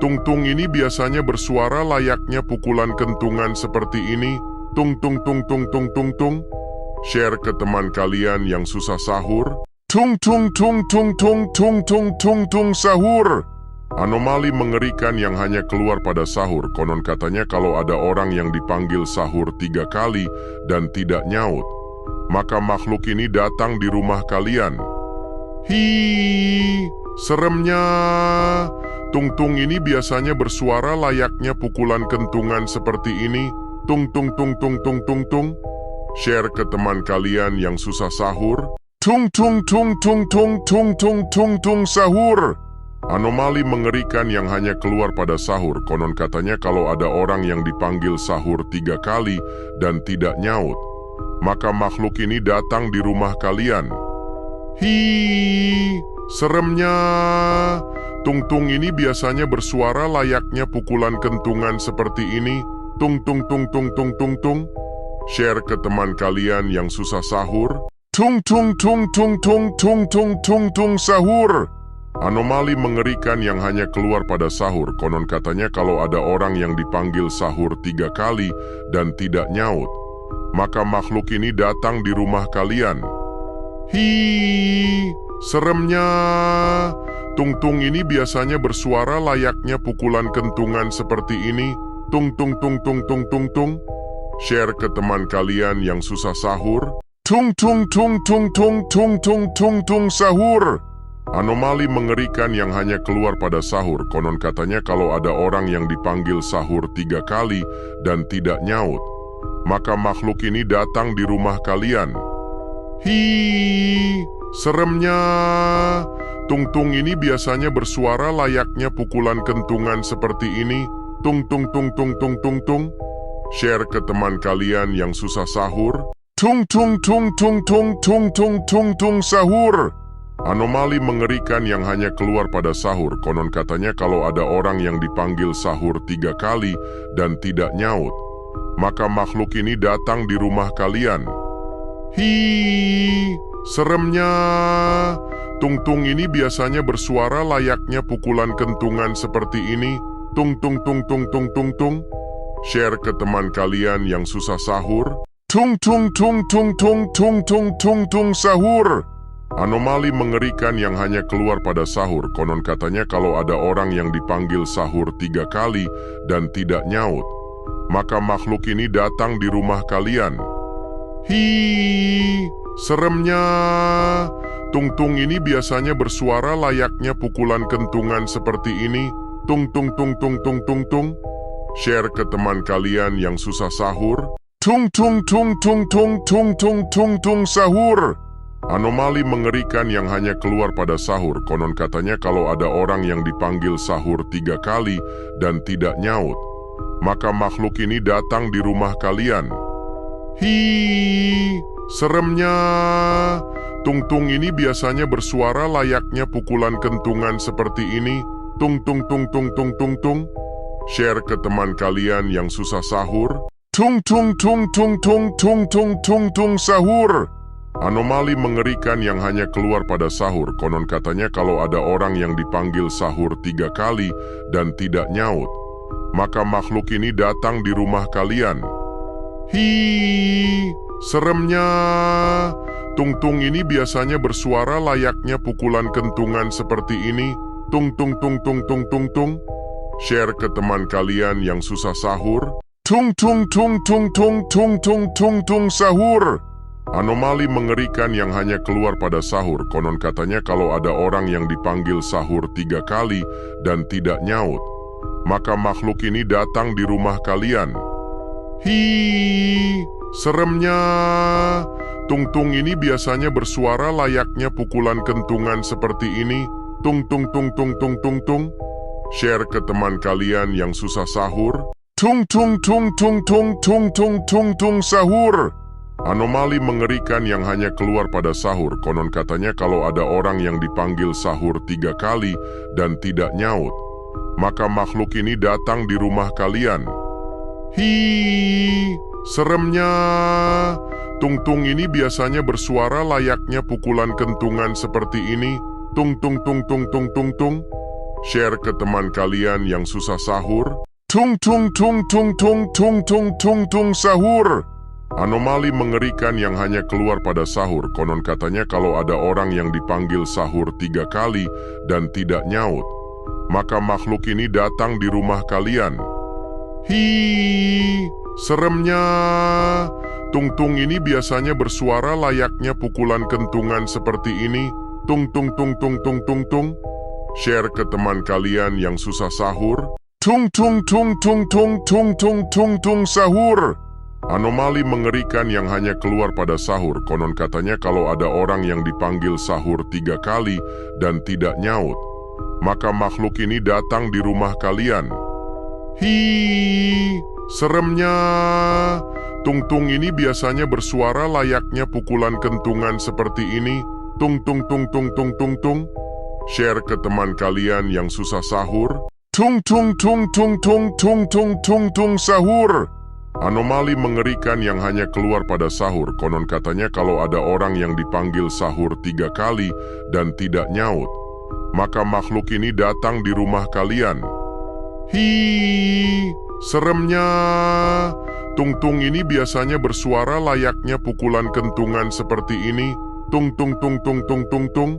Tung-tung ini biasanya bersuara layaknya pukulan kentungan seperti ini. Tung tung tung tung tung tung tung. Share ke teman kalian yang susah sahur. Tung tung tung tung tung tung tung tung tung sahur. Anomali mengerikan yang hanya keluar pada sahur. Konon katanya kalau ada orang yang dipanggil sahur 3 kali dan tidak nyaut, maka makhluk ini datang di rumah kalian. Hi, seremnya. Tung-tung ini biasanya bersuara layaknya pukulan kentungan seperti ini. Tung tung tung tung tung tung tung. Share ke teman kalian yang susah sahur. Tung tung tung tung tung tung tung tung tung sahur. Anomali mengerikan yang hanya keluar pada sahur. Konon katanya kalau ada orang yang dipanggil sahur 3 kali dan tidak nyaut, maka makhluk ini datang di rumah kalian. Hi, seremnya. Tung-tung ini biasanya bersuara layaknya pukulan kentungan seperti ini. Tung tung tung tung tung tung tung. Share ke teman kalian yang susah sahur. Tung tung tung tung tung tung tung tung tung sahur. Anomali mengerikan yang hanya keluar pada sahur. Konon katanya kalau ada orang yang dipanggil sahur 3 kali dan tidak nyaut, maka makhluk ini datang di rumah kalian. Hi, seremnya. Tung-tung ini biasanya bersuara layaknya pukulan kentungan seperti ini. Tung tung tung tung tung tung tung. Share ke teman kalian yang susah sahur. Tung tung tung tung tung tung tung tung tung sahur. Anomali mengerikan yang hanya keluar pada sahur. Konon katanya kalau ada orang yang dipanggil sahur 3 kali dan tidak nyaut, maka makhluk ini datang di rumah kalian. Hi, seremnya. Tung-tung ini biasanya bersuara layaknya pukulan kentungan seperti ini. Tung tung tung tung tung tung tung. Share ke teman kalian yang susah sahur. Tung tung tung tung tung tung tung tung tung sahur. Anomali mengerikan yang hanya keluar pada sahur. Konon katanya kalau ada orang yang dipanggil sahur 3 kali dan tidak nyaut, maka makhluk ini datang di rumah kalian. Hi, seremnya. Tung-tung ini biasanya bersuara layaknya pukulan kentungan seperti ini. Tung tung tung tung tung tung tung. Share ke teman kalian yang susah sahur. Tung tung tung tung tung tung tung tung tung sahur. Anomali mengerikan yang hanya keluar pada sahur. Konon katanya kalau ada orang yang dipanggil sahur 3 kali dan tidak nyaut, maka makhluk ini datang di rumah kalian. Hi, seremnya. Tung-tung ini biasanya bersuara layaknya pukulan kentungan seperti ini. Tung tung tung tung tung tung tung. Share ke teman kalian yang susah sahur. Tung tung tung tung tung tung tung tung tung sahur. Anomali mengerikan yang hanya keluar pada sahur. Konon katanya kalau ada orang yang dipanggil sahur 3 kali dan tidak nyaut, maka makhluk ini datang di rumah kalian. Hi, seremnya. Tung-tung ini biasanya bersuara layaknya pukulan kentungan seperti ini. Tung tung tung tung tung tung tung. Share ke teman kalian yang susah sahur. Tung tung tung tung tung tung tung tung tung sahur. Anomali mengerikan yang hanya keluar pada sahur. Konon katanya kalau ada orang yang dipanggil sahur 3 kali dan tidak nyaut, maka makhluk ini datang di rumah kalian. Hi, seremnya. Tung-tung ini biasanya bersuara layaknya pukulan kentungan seperti ini. Tung tung tung tung tung tung tung. Share ke teman kalian yang susah sahur. Tung tung tung tung tung tung tung tung tung sahur. Anomali mengerikan yang hanya keluar pada sahur. Konon katanya kalau ada orang yang dipanggil sahur 3 kali dan tidak nyaut, maka makhluk ini datang di rumah kalian. Hi, seremnya. Tung-tung ini biasanya bersuara layaknya pukulan kentungan seperti ini. Tung tung tung tung tung tung tung. Share ke teman kalian yang susah sahur. Tung tung tung tung tung tung tung tung tung sahur. Anomali mengerikan yang hanya keluar pada sahur. Konon katanya kalau ada orang yang dipanggil sahur 3 kali dan tidak nyaut, maka makhluk ini datang di rumah kalian. Hi, seremnya. Tung-tung ini biasanya bersuara layaknya pukulan kentungan seperti ini. Tung tung tung tung tung tung tung. Share ke teman kalian yang susah sahur. Tung tung tung tung tung tung tung tung tung sahur. Anomali mengerikan yang hanya keluar pada sahur. Konon katanya kalau ada orang yang dipanggil sahur 3 kali dan tidak nyaut, maka makhluk ini datang di rumah kalian. Hi, seremnya. Tung-tung ini biasanya bersuara layaknya pukulan kentungan seperti ini. Tung tung tung tung tung tung tung. Share ke teman kalian yang susah sahur. Tung tung tung tung tung tung tung tung tung sahur. Anomali mengerikan yang hanya keluar pada sahur. Konon katanya kalau ada orang yang dipanggil sahur 3 kali dan tidak nyaut, maka makhluk ini datang di rumah kalian. Hi, seremnya. Tung-tung ini biasanya bersuara layaknya pukulan kentungan seperti ini. Tung tung tung tung tung tung tung. Share ke teman kalian yang susah sahur. Tung tung tung tung tung tung tung tung tung sahur. Anomali mengerikan yang hanya keluar pada sahur. Konon katanya kalau ada orang yang dipanggil sahur 3 kali dan tidak nyaut, maka makhluk ini datang di rumah kalian. Hi, seremnya. Tung-tung ini biasanya bersuara layaknya pukulan kentungan seperti ini. Tung tung tung tung tung tung tung.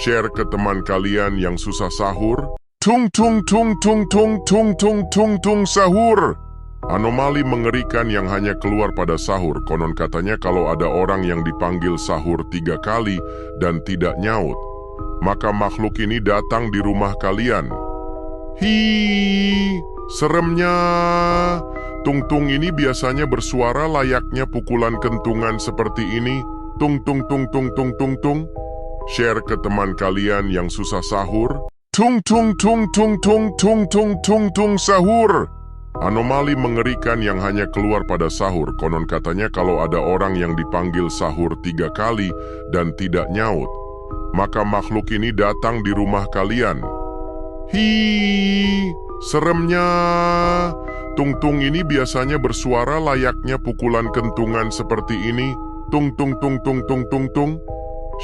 Share ke teman kalian yang susah sahur. Tung tung tung tung tung tung tung tung tung sahur. Anomali mengerikan yang hanya keluar pada sahur. Konon katanya kalau ada orang yang dipanggil sahur 3 kali dan tidak nyaut, maka makhluk ini datang di rumah kalian. Hi, seremnya. Tung-tung ini biasanya bersuara layaknya pukulan kentungan seperti ini. Tung tung tung tung tung tung tung. Share ke teman kalian yang susah sahur. Tung tung tung tung tung tung tung tung tung sahur. Anomali mengerikan yang hanya keluar pada sahur. Konon katanya kalau ada orang yang dipanggil sahur 3 kali dan tidak nyaut, maka makhluk ini datang di rumah kalian. Hi, seremnya. Tung-tung ini biasanya bersuara layaknya pukulan kentungan seperti ini. Tung tung tung tung tung tung tung.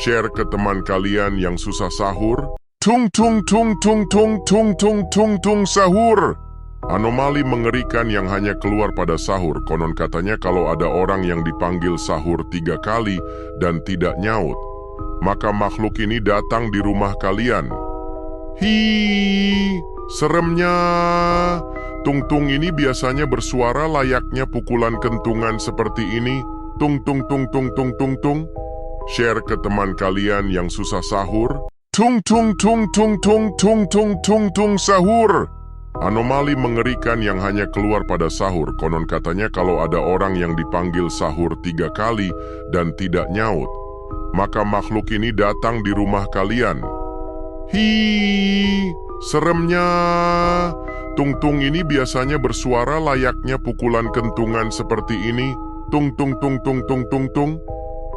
Share ke teman kalian yang susah sahur. Tung tung tung tung tung tung tung tung tung sahur. Anomali mengerikan yang hanya keluar pada sahur. Konon katanya kalau ada orang yang dipanggil sahur 3 kali dan tidak nyaut, maka makhluk ini datang di rumah kalian. Hi, seremnya. Tung-tung ini biasanya bersuara layaknya pukulan kentungan seperti ini. Tung tung tung tung tung tung tung. Share ke teman kalian yang susah sahur. Tung tung tung tung tung tung tung tung tung sahur. Anomali mengerikan yang hanya keluar pada sahur. Konon katanya kalau ada orang yang dipanggil sahur 3 kali dan tidak nyaut, maka makhluk ini datang di rumah kalian. Hi, seremnya. Tung-tung ini biasanya bersuara layaknya pukulan kentungan seperti ini. Tung tung tung tung tung tung tung.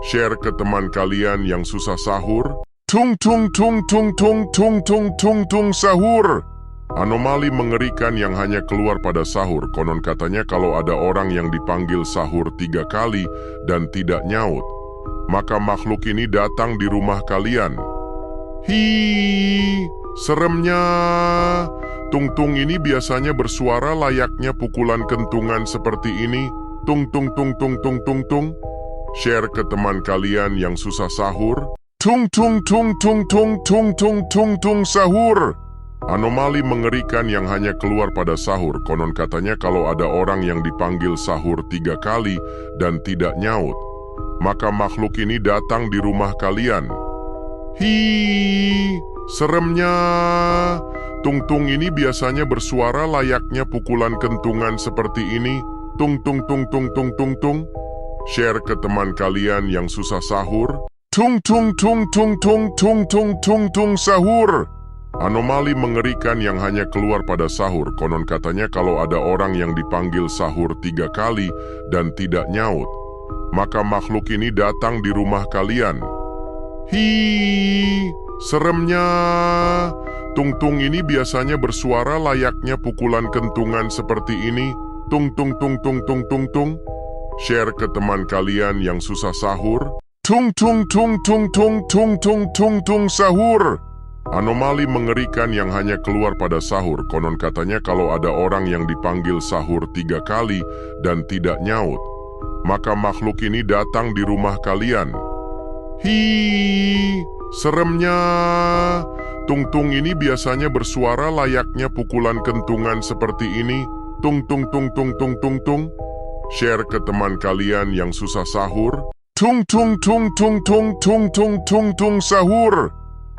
Share ke teman kalian yang susah sahur. Tung tung tung tung tung tung tung tung tung sahur. Anomali mengerikan yang hanya keluar pada sahur. Konon katanya kalau ada orang yang dipanggil sahur 3 kali dan tidak nyaut, maka makhluk ini datang di rumah kalian. Hi, seremnya. Tung-tung ini biasanya bersuara layaknya pukulan kentungan seperti ini. Tung tung tung tung tung tung tung. Share ke teman kalian yang susah sahur. Tung tung tung tung tung tung tung tung tung sahur. Anomali mengerikan yang hanya keluar pada sahur. Konon katanya kalau ada orang yang dipanggil sahur 3 kali dan tidak nyaut, maka makhluk ini datang di rumah kalian. Hi, seremnya. Tung-tung ini biasanya bersuara layaknya pukulan kentungan seperti ini. Tung tung tung tung tung tung tung. Share ke teman kalian yang susah sahur. Tung tung tung tung tung tung tung tung tung sahur. Anomali mengerikan yang hanya keluar pada sahur. Konon katanya kalau ada orang yang dipanggil sahur 3 kali dan tidak nyaut, maka makhluk ini datang di rumah kalian. Hi, seremnya. Tung-tung ini biasanya bersuara layaknya pukulan kentungan seperti ini. Tung tung tung tung tung tung tung. Share ke teman kalian yang susah sahur. Tung tung tung tung tung tung tung tung tung sahur. Anomali mengerikan yang hanya keluar pada sahur. Konon katanya kalau ada orang yang dipanggil sahur 3 kali dan tidak nyaut, maka makhluk ini datang di rumah kalian. Hi, seremnya. Tung-tung ini biasanya bersuara layaknya pukulan kentungan seperti ini. Tung tung tung tung tung tung tung. Share ke teman kalian yang susah sahur. Tung tung tung tung tung tung tung tung tung sahur.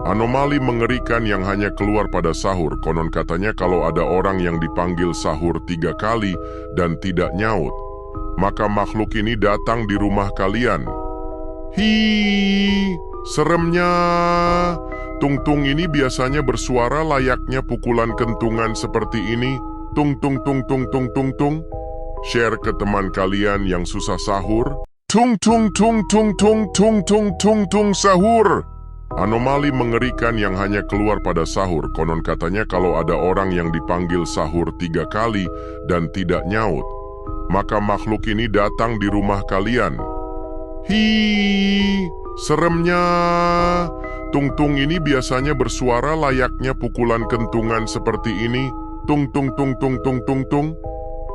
Anomali mengerikan yang hanya keluar pada sahur. Konon katanya kalau ada orang yang dipanggil sahur 3 kali dan tidak nyaut, maka makhluk ini datang di rumah kalian. Hi, seremnya. Tung-tung ini biasanya bersuara layaknya pukulan kentungan seperti ini. Tung tung tung tung tung tung tung. Share ke teman kalian yang susah sahur. Tung tung tung tung tung tung tung tung tung sahur. Anomali mengerikan yang hanya keluar pada sahur. Konon katanya kalau ada orang yang dipanggil sahur 3 kali dan tidak nyaut, maka makhluk ini datang di rumah kalian. Hi, seremnya. Tung-tung ini biasanya bersuara layaknya pukulan kentungan seperti ini. Tung tung tung tung tung tung tung.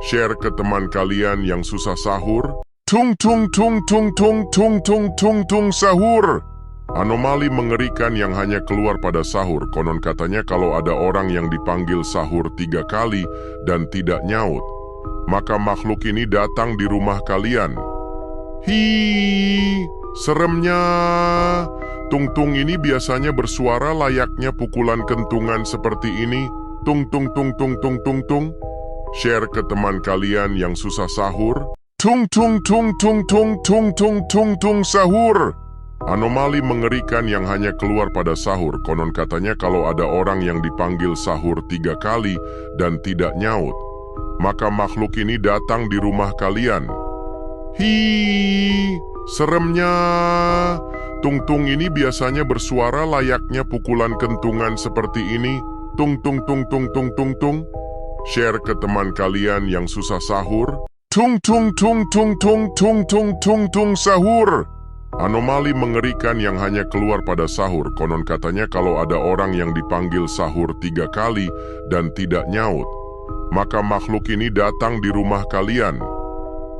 Share ke teman kalian yang susah sahur. Tung tung tung tung tung tung tung tung tung sahur. Anomali mengerikan yang hanya keluar pada sahur. Konon katanya kalau ada orang yang dipanggil sahur 3 kali dan tidak nyaut, maka makhluk ini datang di rumah kalian. Hi, seremnya. Tung-tung ini biasanya bersuara layaknya pukulan kentungan seperti ini. Tung tung tung tung tung tung tung. Share ke teman kalian yang susah sahur. Tung tung tung tung tung tung tung tung tung sahur. Anomali mengerikan yang hanya keluar pada sahur. Konon katanya kalau ada orang yang dipanggil sahur 3 kali dan tidak nyaut, maka makhluk ini datang di rumah kalian. Hi, seremnya. Tung-tung ini biasanya bersuara layaknya pukulan kentungan seperti ini. Tung tung tung tung tung tung tung. Share ke teman kalian yang susah sahur. Tung tung tung tung tung tung tung tung tung sahur. Anomali mengerikan yang hanya keluar pada sahur. Konon katanya kalau ada orang yang dipanggil sahur 3 kali dan tidak nyaut, maka makhluk ini datang di rumah kalian.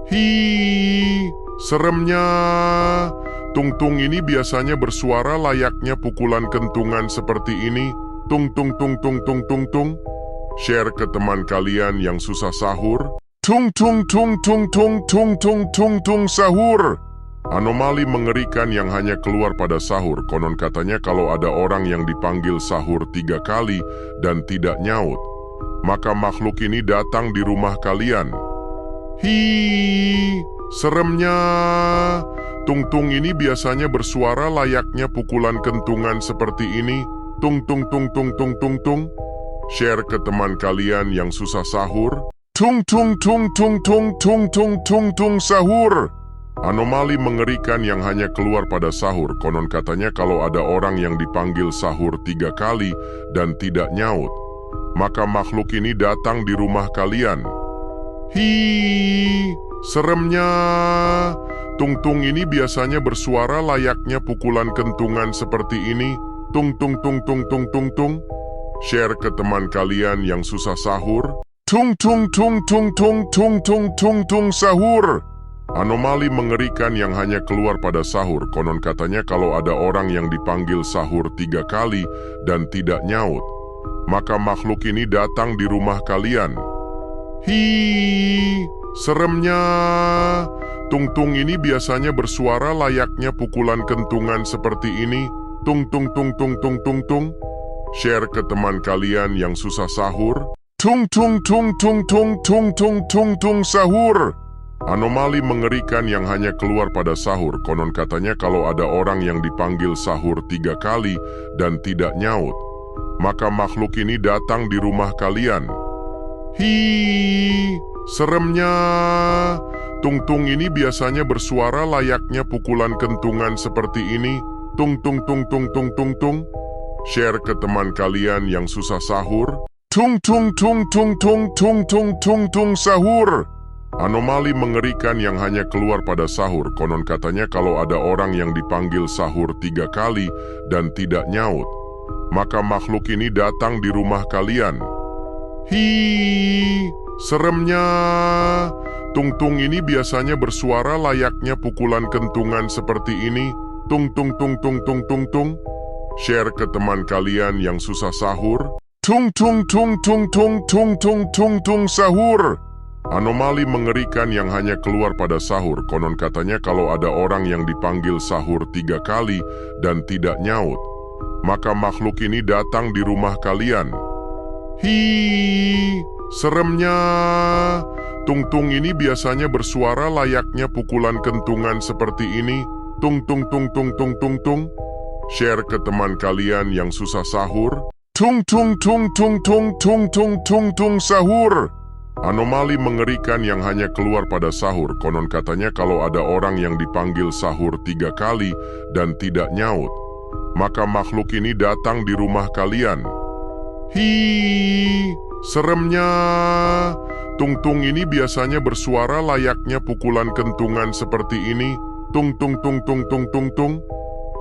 Hi, seremnya. Tung-tung ini biasanya bersuara layaknya pukulan kentungan seperti ini. Tung tung tung tung tung tung tung. Share ke teman kalian yang susah sahur. Tung tung tung tung tung tung tung tung tung sahur. Anomali mengerikan yang hanya keluar pada sahur. Konon katanya kalau ada orang yang dipanggil sahur 3 kali dan tidak nyaut, maka makhluk ini datang di rumah kalian. Hi, seremnya. Tung-tung ini biasanya bersuara layaknya pukulan kentungan seperti ini. Tung tung tung tung tung tung tung. Share ke teman kalian yang susah sahur. Tung tung tung tung tung tung tung tung tung sahur. Anomali mengerikan yang hanya keluar pada sahur. Konon katanya kalau ada orang yang dipanggil sahur 3 kali dan tidak nyaut, maka makhluk ini datang di rumah kalian. Hi, seremnya. Tung-tung ini biasanya bersuara layaknya pukulan kentungan seperti ini. Tung tung tung tung tung tung tung. Share ke teman kalian yang susah sahur. Tung tung tung tung tung tung tung tung tung sahur. Anomali mengerikan yang hanya keluar pada sahur. Konon katanya kalau ada orang yang dipanggil sahur 3 kali dan tidak nyaut, maka makhluk ini datang di rumah kalian. Hi, seremnya. Tung-tung ini biasanya bersuara layaknya pukulan kentungan seperti ini. Tung tung tung tung tung tung tung. Share ke teman kalian yang susah sahur. Tung tung tung tung tung tung tung tung tung sahur. Anomali mengerikan yang hanya keluar pada sahur. Konon katanya kalau ada orang yang dipanggil sahur 3 kali dan tidak nyaut, maka makhluk ini datang di rumah kalian. Hi, seremnya. Tung-tung ini biasanya bersuara layaknya pukulan kentungan seperti ini. Tung tung tung tung tung tung tung. Share ke teman kalian yang susah sahur. Tung tung tung tung tung tung tung tung tung sahur. Anomali mengerikan yang hanya keluar pada sahur. Konon katanya kalau ada orang yang dipanggil sahur 3 kali dan tidak nyaut, maka makhluk ini datang di rumah kalian. Hi, seremnya. Tung-tung ini biasanya bersuara layaknya pukulan kentungan seperti ini. Tung tung tung tung tung tung tung. Share ke teman kalian yang susah sahur. Tung tung tung tung tung tung tung tung tung sahur. Anomali mengerikan yang hanya keluar pada sahur. Konon katanya kalau ada orang yang dipanggil sahur 3 kali dan tidak nyaut, maka makhluk ini datang di rumah kalian. Hi, seremnya. Tung-tung ini biasanya bersuara layaknya pukulan kentungan seperti ini. Tung tung tung tung tung tung tung. Share ke teman kalian yang susah sahur. Tung tung tung tung tung tung tung tung tung sahur. Anomali mengerikan yang hanya keluar pada sahur. Konon katanya kalau ada orang yang dipanggil sahur 3 kali dan tidak nyaut, maka makhluk ini datang di rumah kalian. Hi, seremnya. Tung-tung ini biasanya bersuara layaknya pukulan kentungan seperti ini. Tung tung tung tung tung tung tung.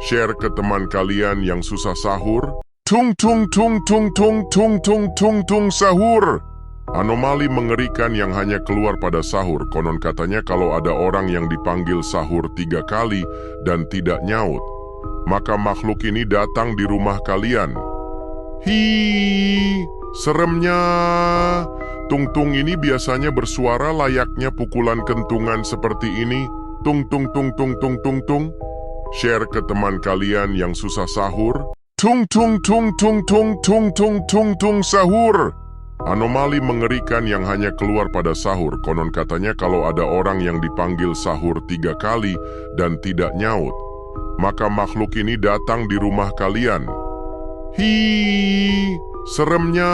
Share ke teman kalian yang susah sahur. Tung tung tung tung tung tung tung tung tung sahur. Anomali mengerikan yang hanya keluar pada sahur. Konon katanya kalau ada orang yang dipanggil sahur 3 kali dan tidak nyaut, maka makhluk ini datang di rumah kalian. Hi, seremnya. Tung-tung ini biasanya bersuara layaknya pukulan kentungan seperti ini. Tung tung tung tung tung tung tung. Share ke teman kalian yang susah sahur. Tung tung tung tung tung tung tung tung tung sahur. Anomali mengerikan yang hanya keluar pada sahur. Konon katanya kalau ada orang yang dipanggil sahur 3 kali dan tidak nyaut, maka makhluk ini datang di rumah kalian. Hi, seremnya.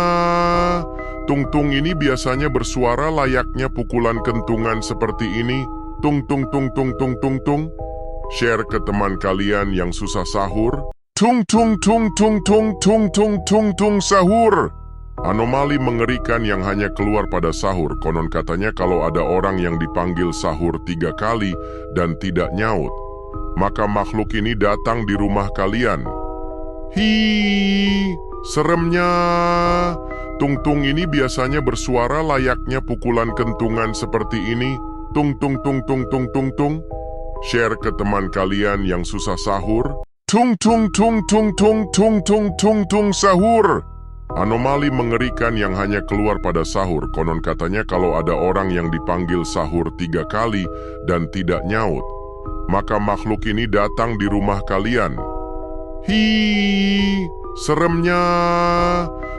Tung-tung ini biasanya bersuara layaknya pukulan kentungan seperti ini. Tung tung tung tung tung tung tung. Share ke teman kalian yang susah sahur. Tung tung tung tung tung tung tung tung tung sahur. Anomali mengerikan yang hanya keluar pada sahur. Konon katanya kalau ada orang yang dipanggil sahur 3 kali dan tidak nyaut, maka makhluk ini datang di rumah kalian. Hi, seremnya. Tung-tung ini biasanya bersuara layaknya pukulan kentungan seperti ini. Tung tung tung tung tung tung tung. Share ke teman kalian yang susah sahur. Tung tung tung tung tung tung tung tung tung sahur. Anomali mengerikan yang hanya keluar pada sahur. Konon katanya kalau ada orang yang dipanggil sahur 3 kali dan tidak nyaut, maka makhluk ini datang di rumah kalian. Hi, seremnya.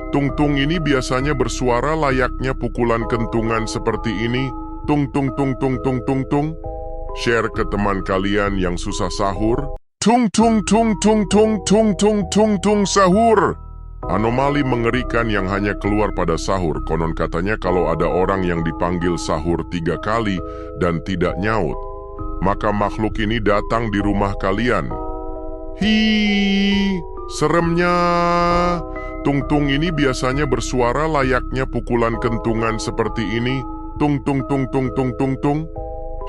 Tung-tung ini biasanya bersuara layaknya pukulan kentungan seperti ini. Tung tung tung tung tung tung tung. Share ke teman kalian yang susah sahur. Tung tung tung tung tung tung tung tung tung sahur. Anomali mengerikan yang hanya keluar pada sahur. Konon katanya kalau ada orang yang dipanggil sahur 3 kali dan tidak nyaut, maka makhluk ini datang di rumah kalian. Hi, seremnya. Tung-tung ini biasanya bersuara layaknya pukulan kentungan seperti ini. Tung tung tung tung tung tung tung.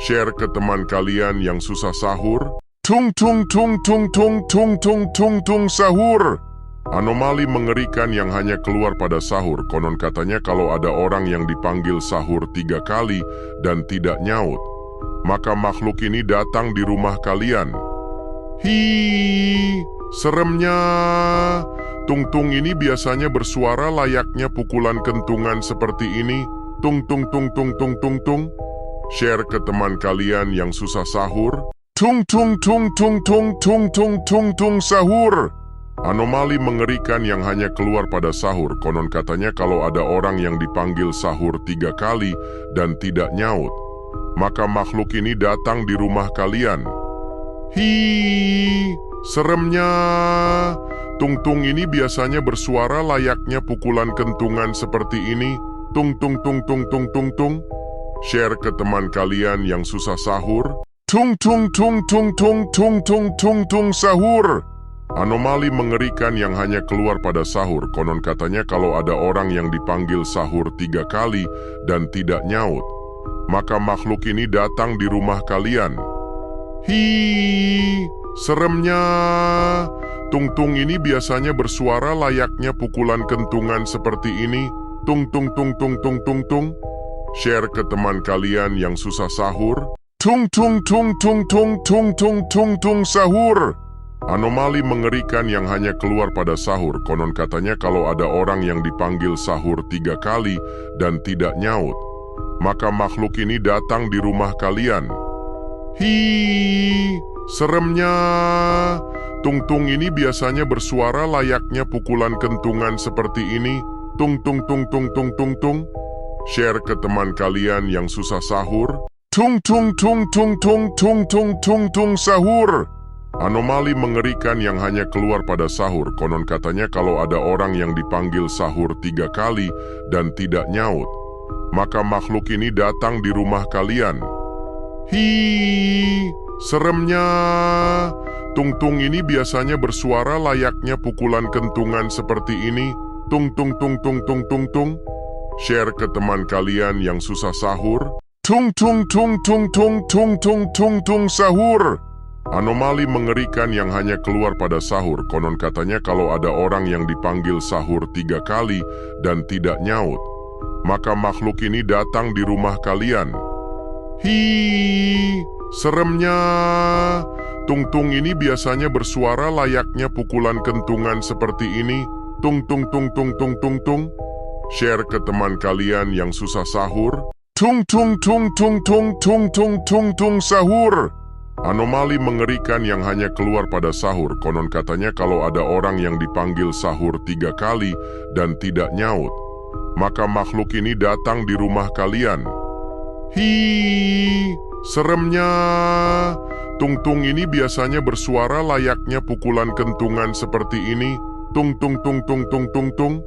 Share ke teman kalian yang susah sahur. Tung tung tung tung tung tung tung tung tung sahur. Anomali mengerikan yang hanya keluar pada sahur. Konon katanya kalau ada orang yang dipanggil sahur 3 kali dan tidak nyaut, maka makhluk ini datang di rumah kalian. Hi, seremnya. Tung-tung ini biasanya bersuara layaknya pukulan kentungan seperti ini. Tung tung tung tung tung tung tung. Share ke teman kalian yang susah sahur. Tung tung tung tung tung tung tung tung tung sahur. Anomali mengerikan yang hanya keluar pada sahur. Konon katanya kalau ada orang yang dipanggil sahur 3 kali dan tidak nyaut, maka makhluk ini datang di rumah kalian. Hi, seremnya. Tung-tung ini biasanya bersuara layaknya pukulan kentungan seperti ini. Tung tung tung tung tung tung tung. Share ke teman kalian yang susah sahur. Tung tung tung tung tung tung tung tung tung sahur. Anomali mengerikan yang hanya keluar pada sahur. Konon katanya kalau ada orang yang dipanggil sahur 3 kali dan tidak nyaut, maka makhluk ini datang di rumah kalian. Hi, seremnya. Tung-tung ini biasanya bersuara layaknya pukulan kentungan seperti ini. Tung tung tung tung tung tung tung. Share ke teman kalian yang susah sahur. Tung tung tung tung tung tung tung tung tung sahur. Anomali mengerikan yang hanya keluar pada sahur. Konon katanya kalau ada orang yang dipanggil sahur 3 kali dan tidak nyaut, maka makhluk ini datang di rumah kalian. Hi, seremnya. Tung-tung ini biasanya bersuara layaknya pukulan kentungan seperti ini. Tung tung tung tung tung tung tung. Share ke teman kalian yang susah sahur. Tung tung tung tung tung tung tung tung tung sahur. Anomali mengerikan yang hanya keluar pada sahur. Konon katanya kalau ada orang yang dipanggil sahur 3 kali dan tidak nyaut, maka makhluk ini datang di rumah kalian. Hi, seremnya. Tung-tung ini biasanya bersuara layaknya pukulan kentungan seperti ini. Tung tung tung tung tung tung tung. Share ke teman kalian yang susah sahur. Tung tung tung tung tung tung tung tung tung sahur. Anomali mengerikan yang hanya keluar pada sahur. Konon katanya kalau ada orang yang dipanggil sahur 3 kali dan tidak nyaut, maka makhluk ini datang di rumah kalian. Hi, seremnya. Tung-tung ini biasanya bersuara layaknya pukulan kentungan seperti ini. Tung tung tung tung tung tung tung. Share ke teman kalian yang susah sahur. Tung tung tung tung tung tung tung tung tung sahur. Anomali mengerikan yang hanya keluar pada sahur. Konon katanya kalau ada orang yang dipanggil sahur 3 kali dan tidak nyaut, maka makhluk ini datang di rumah kalian. Hi, seremnya. Tung-tung ini biasanya bersuara layaknya pukulan kentungan seperti ini. Tung tung tung tung tung tung tung.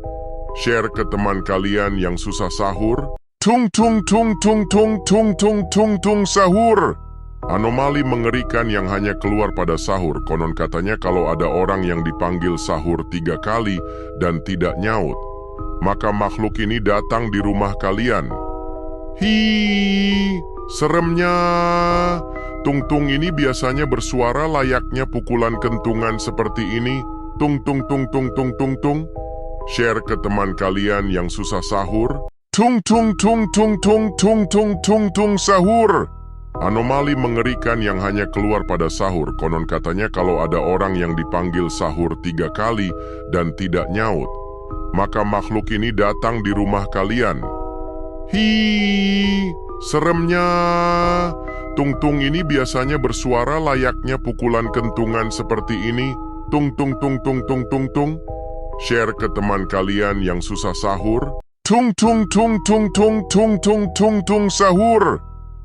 Share ke teman kalian yang susah sahur. Tung tung tung tung tung tung tung tung tung sahur. Anomali mengerikan yang hanya keluar pada sahur. Konon katanya kalau ada orang yang dipanggil sahur 3 kali dan tidak nyaut, maka makhluk ini datang di rumah kalian. Hi, seremnya. Tung-tung ini biasanya bersuara layaknya pukulan kentungan seperti ini. Tung tung tung tung tung tung tung. Share ke teman kalian yang susah sahur. Tung tung tung tung tung tung tung tung tung sahur. Anomali mengerikan yang hanya keluar pada sahur. Konon katanya kalau ada orang yang dipanggil sahur 3 kali dan tidak nyaut, maka makhluk ini datang di rumah kalian. Hi, seremnya. Tung-tung ini biasanya bersuara layaknya pukulan kentungan seperti ini. Tung tung tung tung tung tung tung. Share ke teman kalian yang susah sahur. Tung tung tung tung tung tung tung tung tung sahur.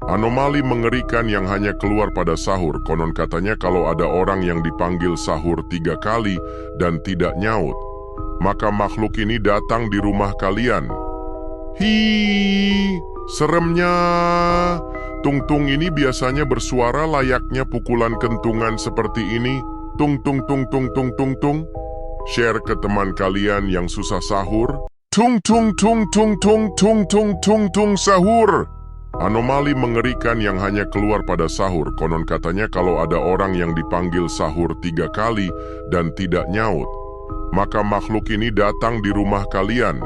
Anomali mengerikan yang hanya keluar pada sahur. Konon katanya kalau ada orang yang dipanggil sahur 3 kali dan tidak nyaut, maka makhluk ini datang di rumah kalian. Hi, seremnya. Tung-tung ini biasanya bersuara layaknya pukulan kentungan seperti ini. Tung tung tung tung tung tung tung. Share ke teman kalian yang susah sahur. Tung tung tung tung tung tung tung tung tung sahur. Anomali mengerikan yang hanya keluar pada sahur. Konon katanya kalau ada orang yang dipanggil sahur 3 kali dan tidak nyaut, maka makhluk ini datang di rumah kalian.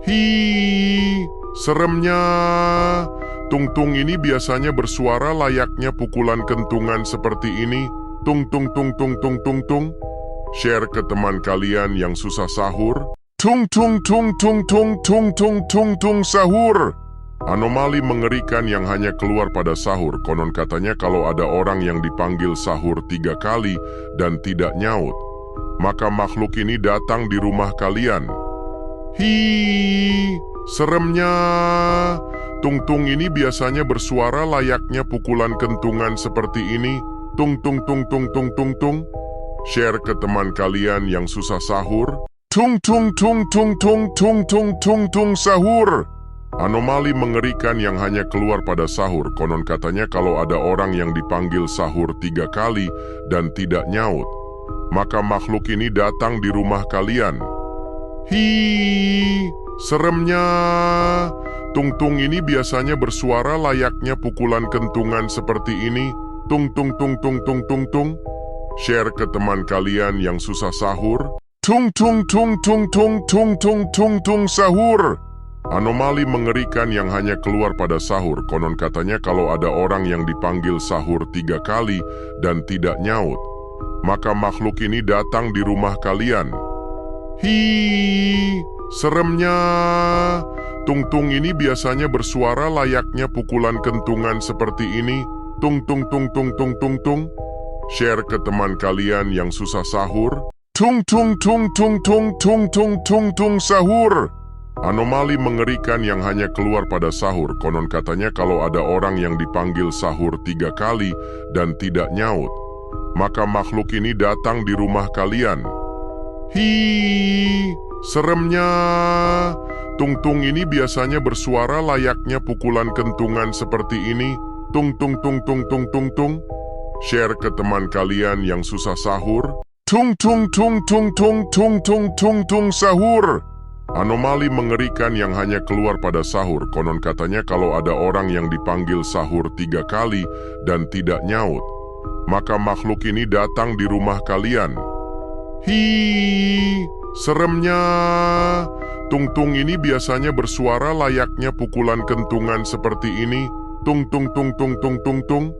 Hi, seremnya. Tung-tung ini biasanya bersuara layaknya pukulan kentungan seperti ini. Tung tung tung tung tung tung tung. Share ke teman kalian yang susah sahur. Tung tung tung tung tung tung tung tung tung sahur. Anomali mengerikan yang hanya keluar pada sahur. Konon katanya kalau ada orang yang dipanggil sahur 3 kali dan tidak nyaut, maka makhluk ini datang di rumah kalian. Hi, seremnya. Tung-tung ini biasanya bersuara layaknya pukulan kentungan seperti ini. Tung tung tung tung tung tung tung. Share ke teman kalian yang susah sahur. Tung tung tung tung tung tung tung tung tung sahur. Anomali mengerikan yang hanya keluar pada sahur. Konon katanya kalau ada orang yang dipanggil sahur 3 kali dan tidak nyaut, maka makhluk ini datang di rumah kalian. Hi, seremnya. Tung-tung ini biasanya bersuara layaknya pukulan kentungan seperti ini. Tung tung tung tung tung tung tung. Share ke teman kalian yang susah sahur. Tung tung tung tung tung tung tung tung tung sahur. Anomali mengerikan yang hanya keluar pada sahur. Konon katanya kalau ada orang yang dipanggil sahur 3 kali dan tidak nyaut, maka makhluk ini datang di rumah kalian. Hi, seremnya. Tung-tung ini biasanya bersuara layaknya pukulan kentungan seperti ini. Tung tung tung tung tung tung tung. Share ke teman kalian yang susah sahur. Tung tung tung tung tung tung tung tung tung sahur. Anomali mengerikan yang hanya keluar pada sahur. Konon katanya kalau ada orang yang dipanggil sahur 3 kali dan tidak nyaut, maka makhluk ini datang di rumah kalian. Hi, seremnya. Tung-tung ini biasanya bersuara layaknya pukulan kentungan seperti ini. Tung tung tung tung tung tung tung. Share ke teman kalian yang susah sahur. Tung tung tung tung tung tung tung tung tung sahur. Anomali mengerikan yang hanya keluar pada sahur. Konon katanya kalau ada orang yang dipanggil sahur 3 kali dan tidak nyaut, maka makhluk ini datang di rumah kalian. Hi, seremnya. Tung-tung ini biasanya bersuara layaknya pukulan kentungan seperti ini. Tung tung tung tung tung tung tung.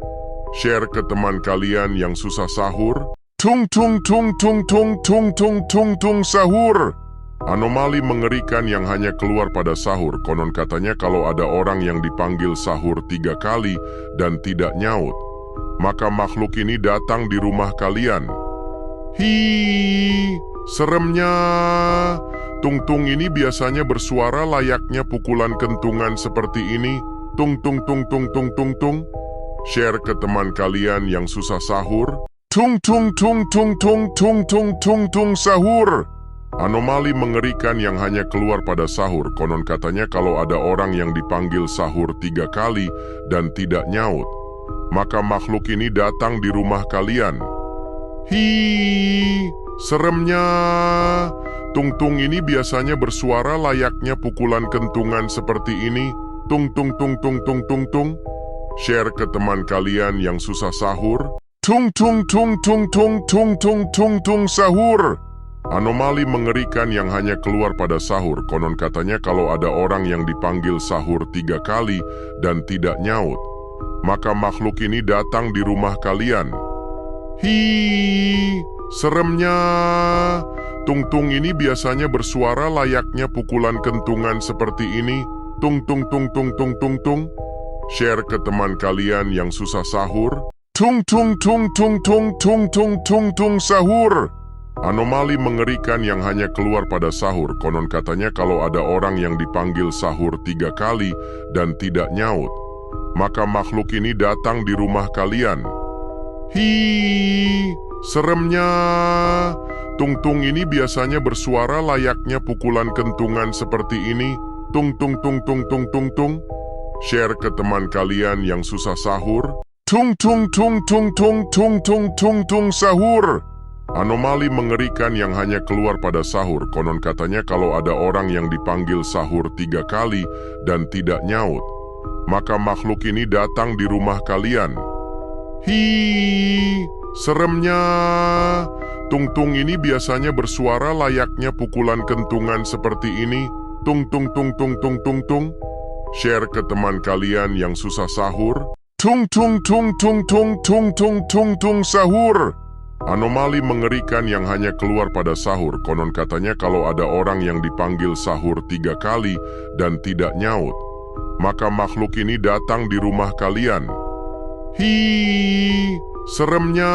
Share ke teman kalian yang susah sahur. Tung tung tung tung tung tung tung tung tung sahur. Anomali mengerikan yang hanya keluar pada sahur. Konon katanya kalau ada orang yang dipanggil sahur 3 kali dan tidak nyaut, maka makhluk ini datang di rumah kalian. Hi, seremnya. Tung-tung ini biasanya bersuara layaknya pukulan kentungan seperti ini. Tung tung tung tung tung tung tung. Share ke teman kalian yang susah sahur. Tung tung tung tung tung tung tung tung tung sahur. Anomali mengerikan yang hanya keluar pada sahur. Konon katanya kalau ada orang yang dipanggil sahur 3 kali dan tidak nyaut, maka makhluk ini datang di rumah kalian. Hi, seremnya. Tung-tung ini biasanya bersuara layaknya pukulan kentungan seperti ini. Tung tung tung tung tung tung tung. Share ke teman kalian yang susah sahur. Tung tung tung tung tung tung tung tung tung sahur. Anomali mengerikan yang hanya keluar pada sahur. Konon katanya kalau ada orang yang dipanggil sahur 3 kali dan tidak nyaut, maka makhluk ini datang di rumah kalian. Hi, seremnya. Tung-tung ini biasanya bersuara layaknya pukulan kentungan seperti ini. Tung tung tung tung tung tung tung. Share ke teman kalian yang susah sahur. Tung tung tung tung tung tung tung tung tung sahur. Anomali mengerikan yang hanya keluar pada sahur. Konon katanya kalau ada orang yang dipanggil sahur 3 kali dan tidak nyaut, maka makhluk ini datang di rumah kalian. Hi, seremnya. Tung-tung ini biasanya bersuara layaknya pukulan kentungan seperti ini. Tung tung tung tung tung tung tung. Share ke teman kalian yang susah sahur. Tung tung tung tung tung tung tung tung tung sahur. Anomali mengerikan yang hanya keluar pada sahur. Konon katanya kalau ada orang yang dipanggil sahur 3 kali dan tidak nyaut, maka makhluk ini datang di rumah kalian. Hi, seremnya. Tung-tung ini biasanya bersuara layaknya pukulan kentungan seperti ini. Tung tung tung tung tung tung tung. Share ke teman kalian yang susah sahur. Tung tung tung tung tung tung tung tung tung sahur. Anomali mengerikan yang hanya keluar pada sahur. Konon katanya kalau ada orang yang dipanggil sahur 3 kali dan tidak nyaut, maka makhluk ini datang di rumah kalian. Hi, seremnya.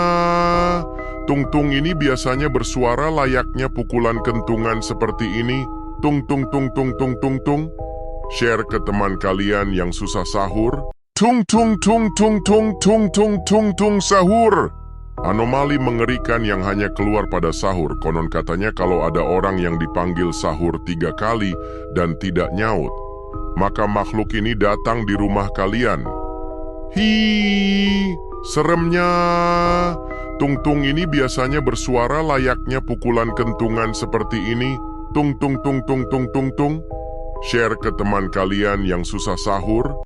Tung-tung ini biasanya bersuara layaknya pukulan kentungan seperti ini. Tung tung tung tung tung tung tung. Share ke teman kalian yang susah sahur. Tung tung tung tung tung tung tung tung tung sahur. Anomali mengerikan yang hanya keluar pada sahur. Konon katanya kalau ada orang yang dipanggil sahur 3 kali dan tidak nyaut, maka makhluk ini datang di rumah kalian. Hi, seremnya. Tung-tung ini biasanya bersuara layaknya pukulan kentungan seperti ini. Tung tung tung tung tung tung tung. Share ke teman kalian yang susah sahur.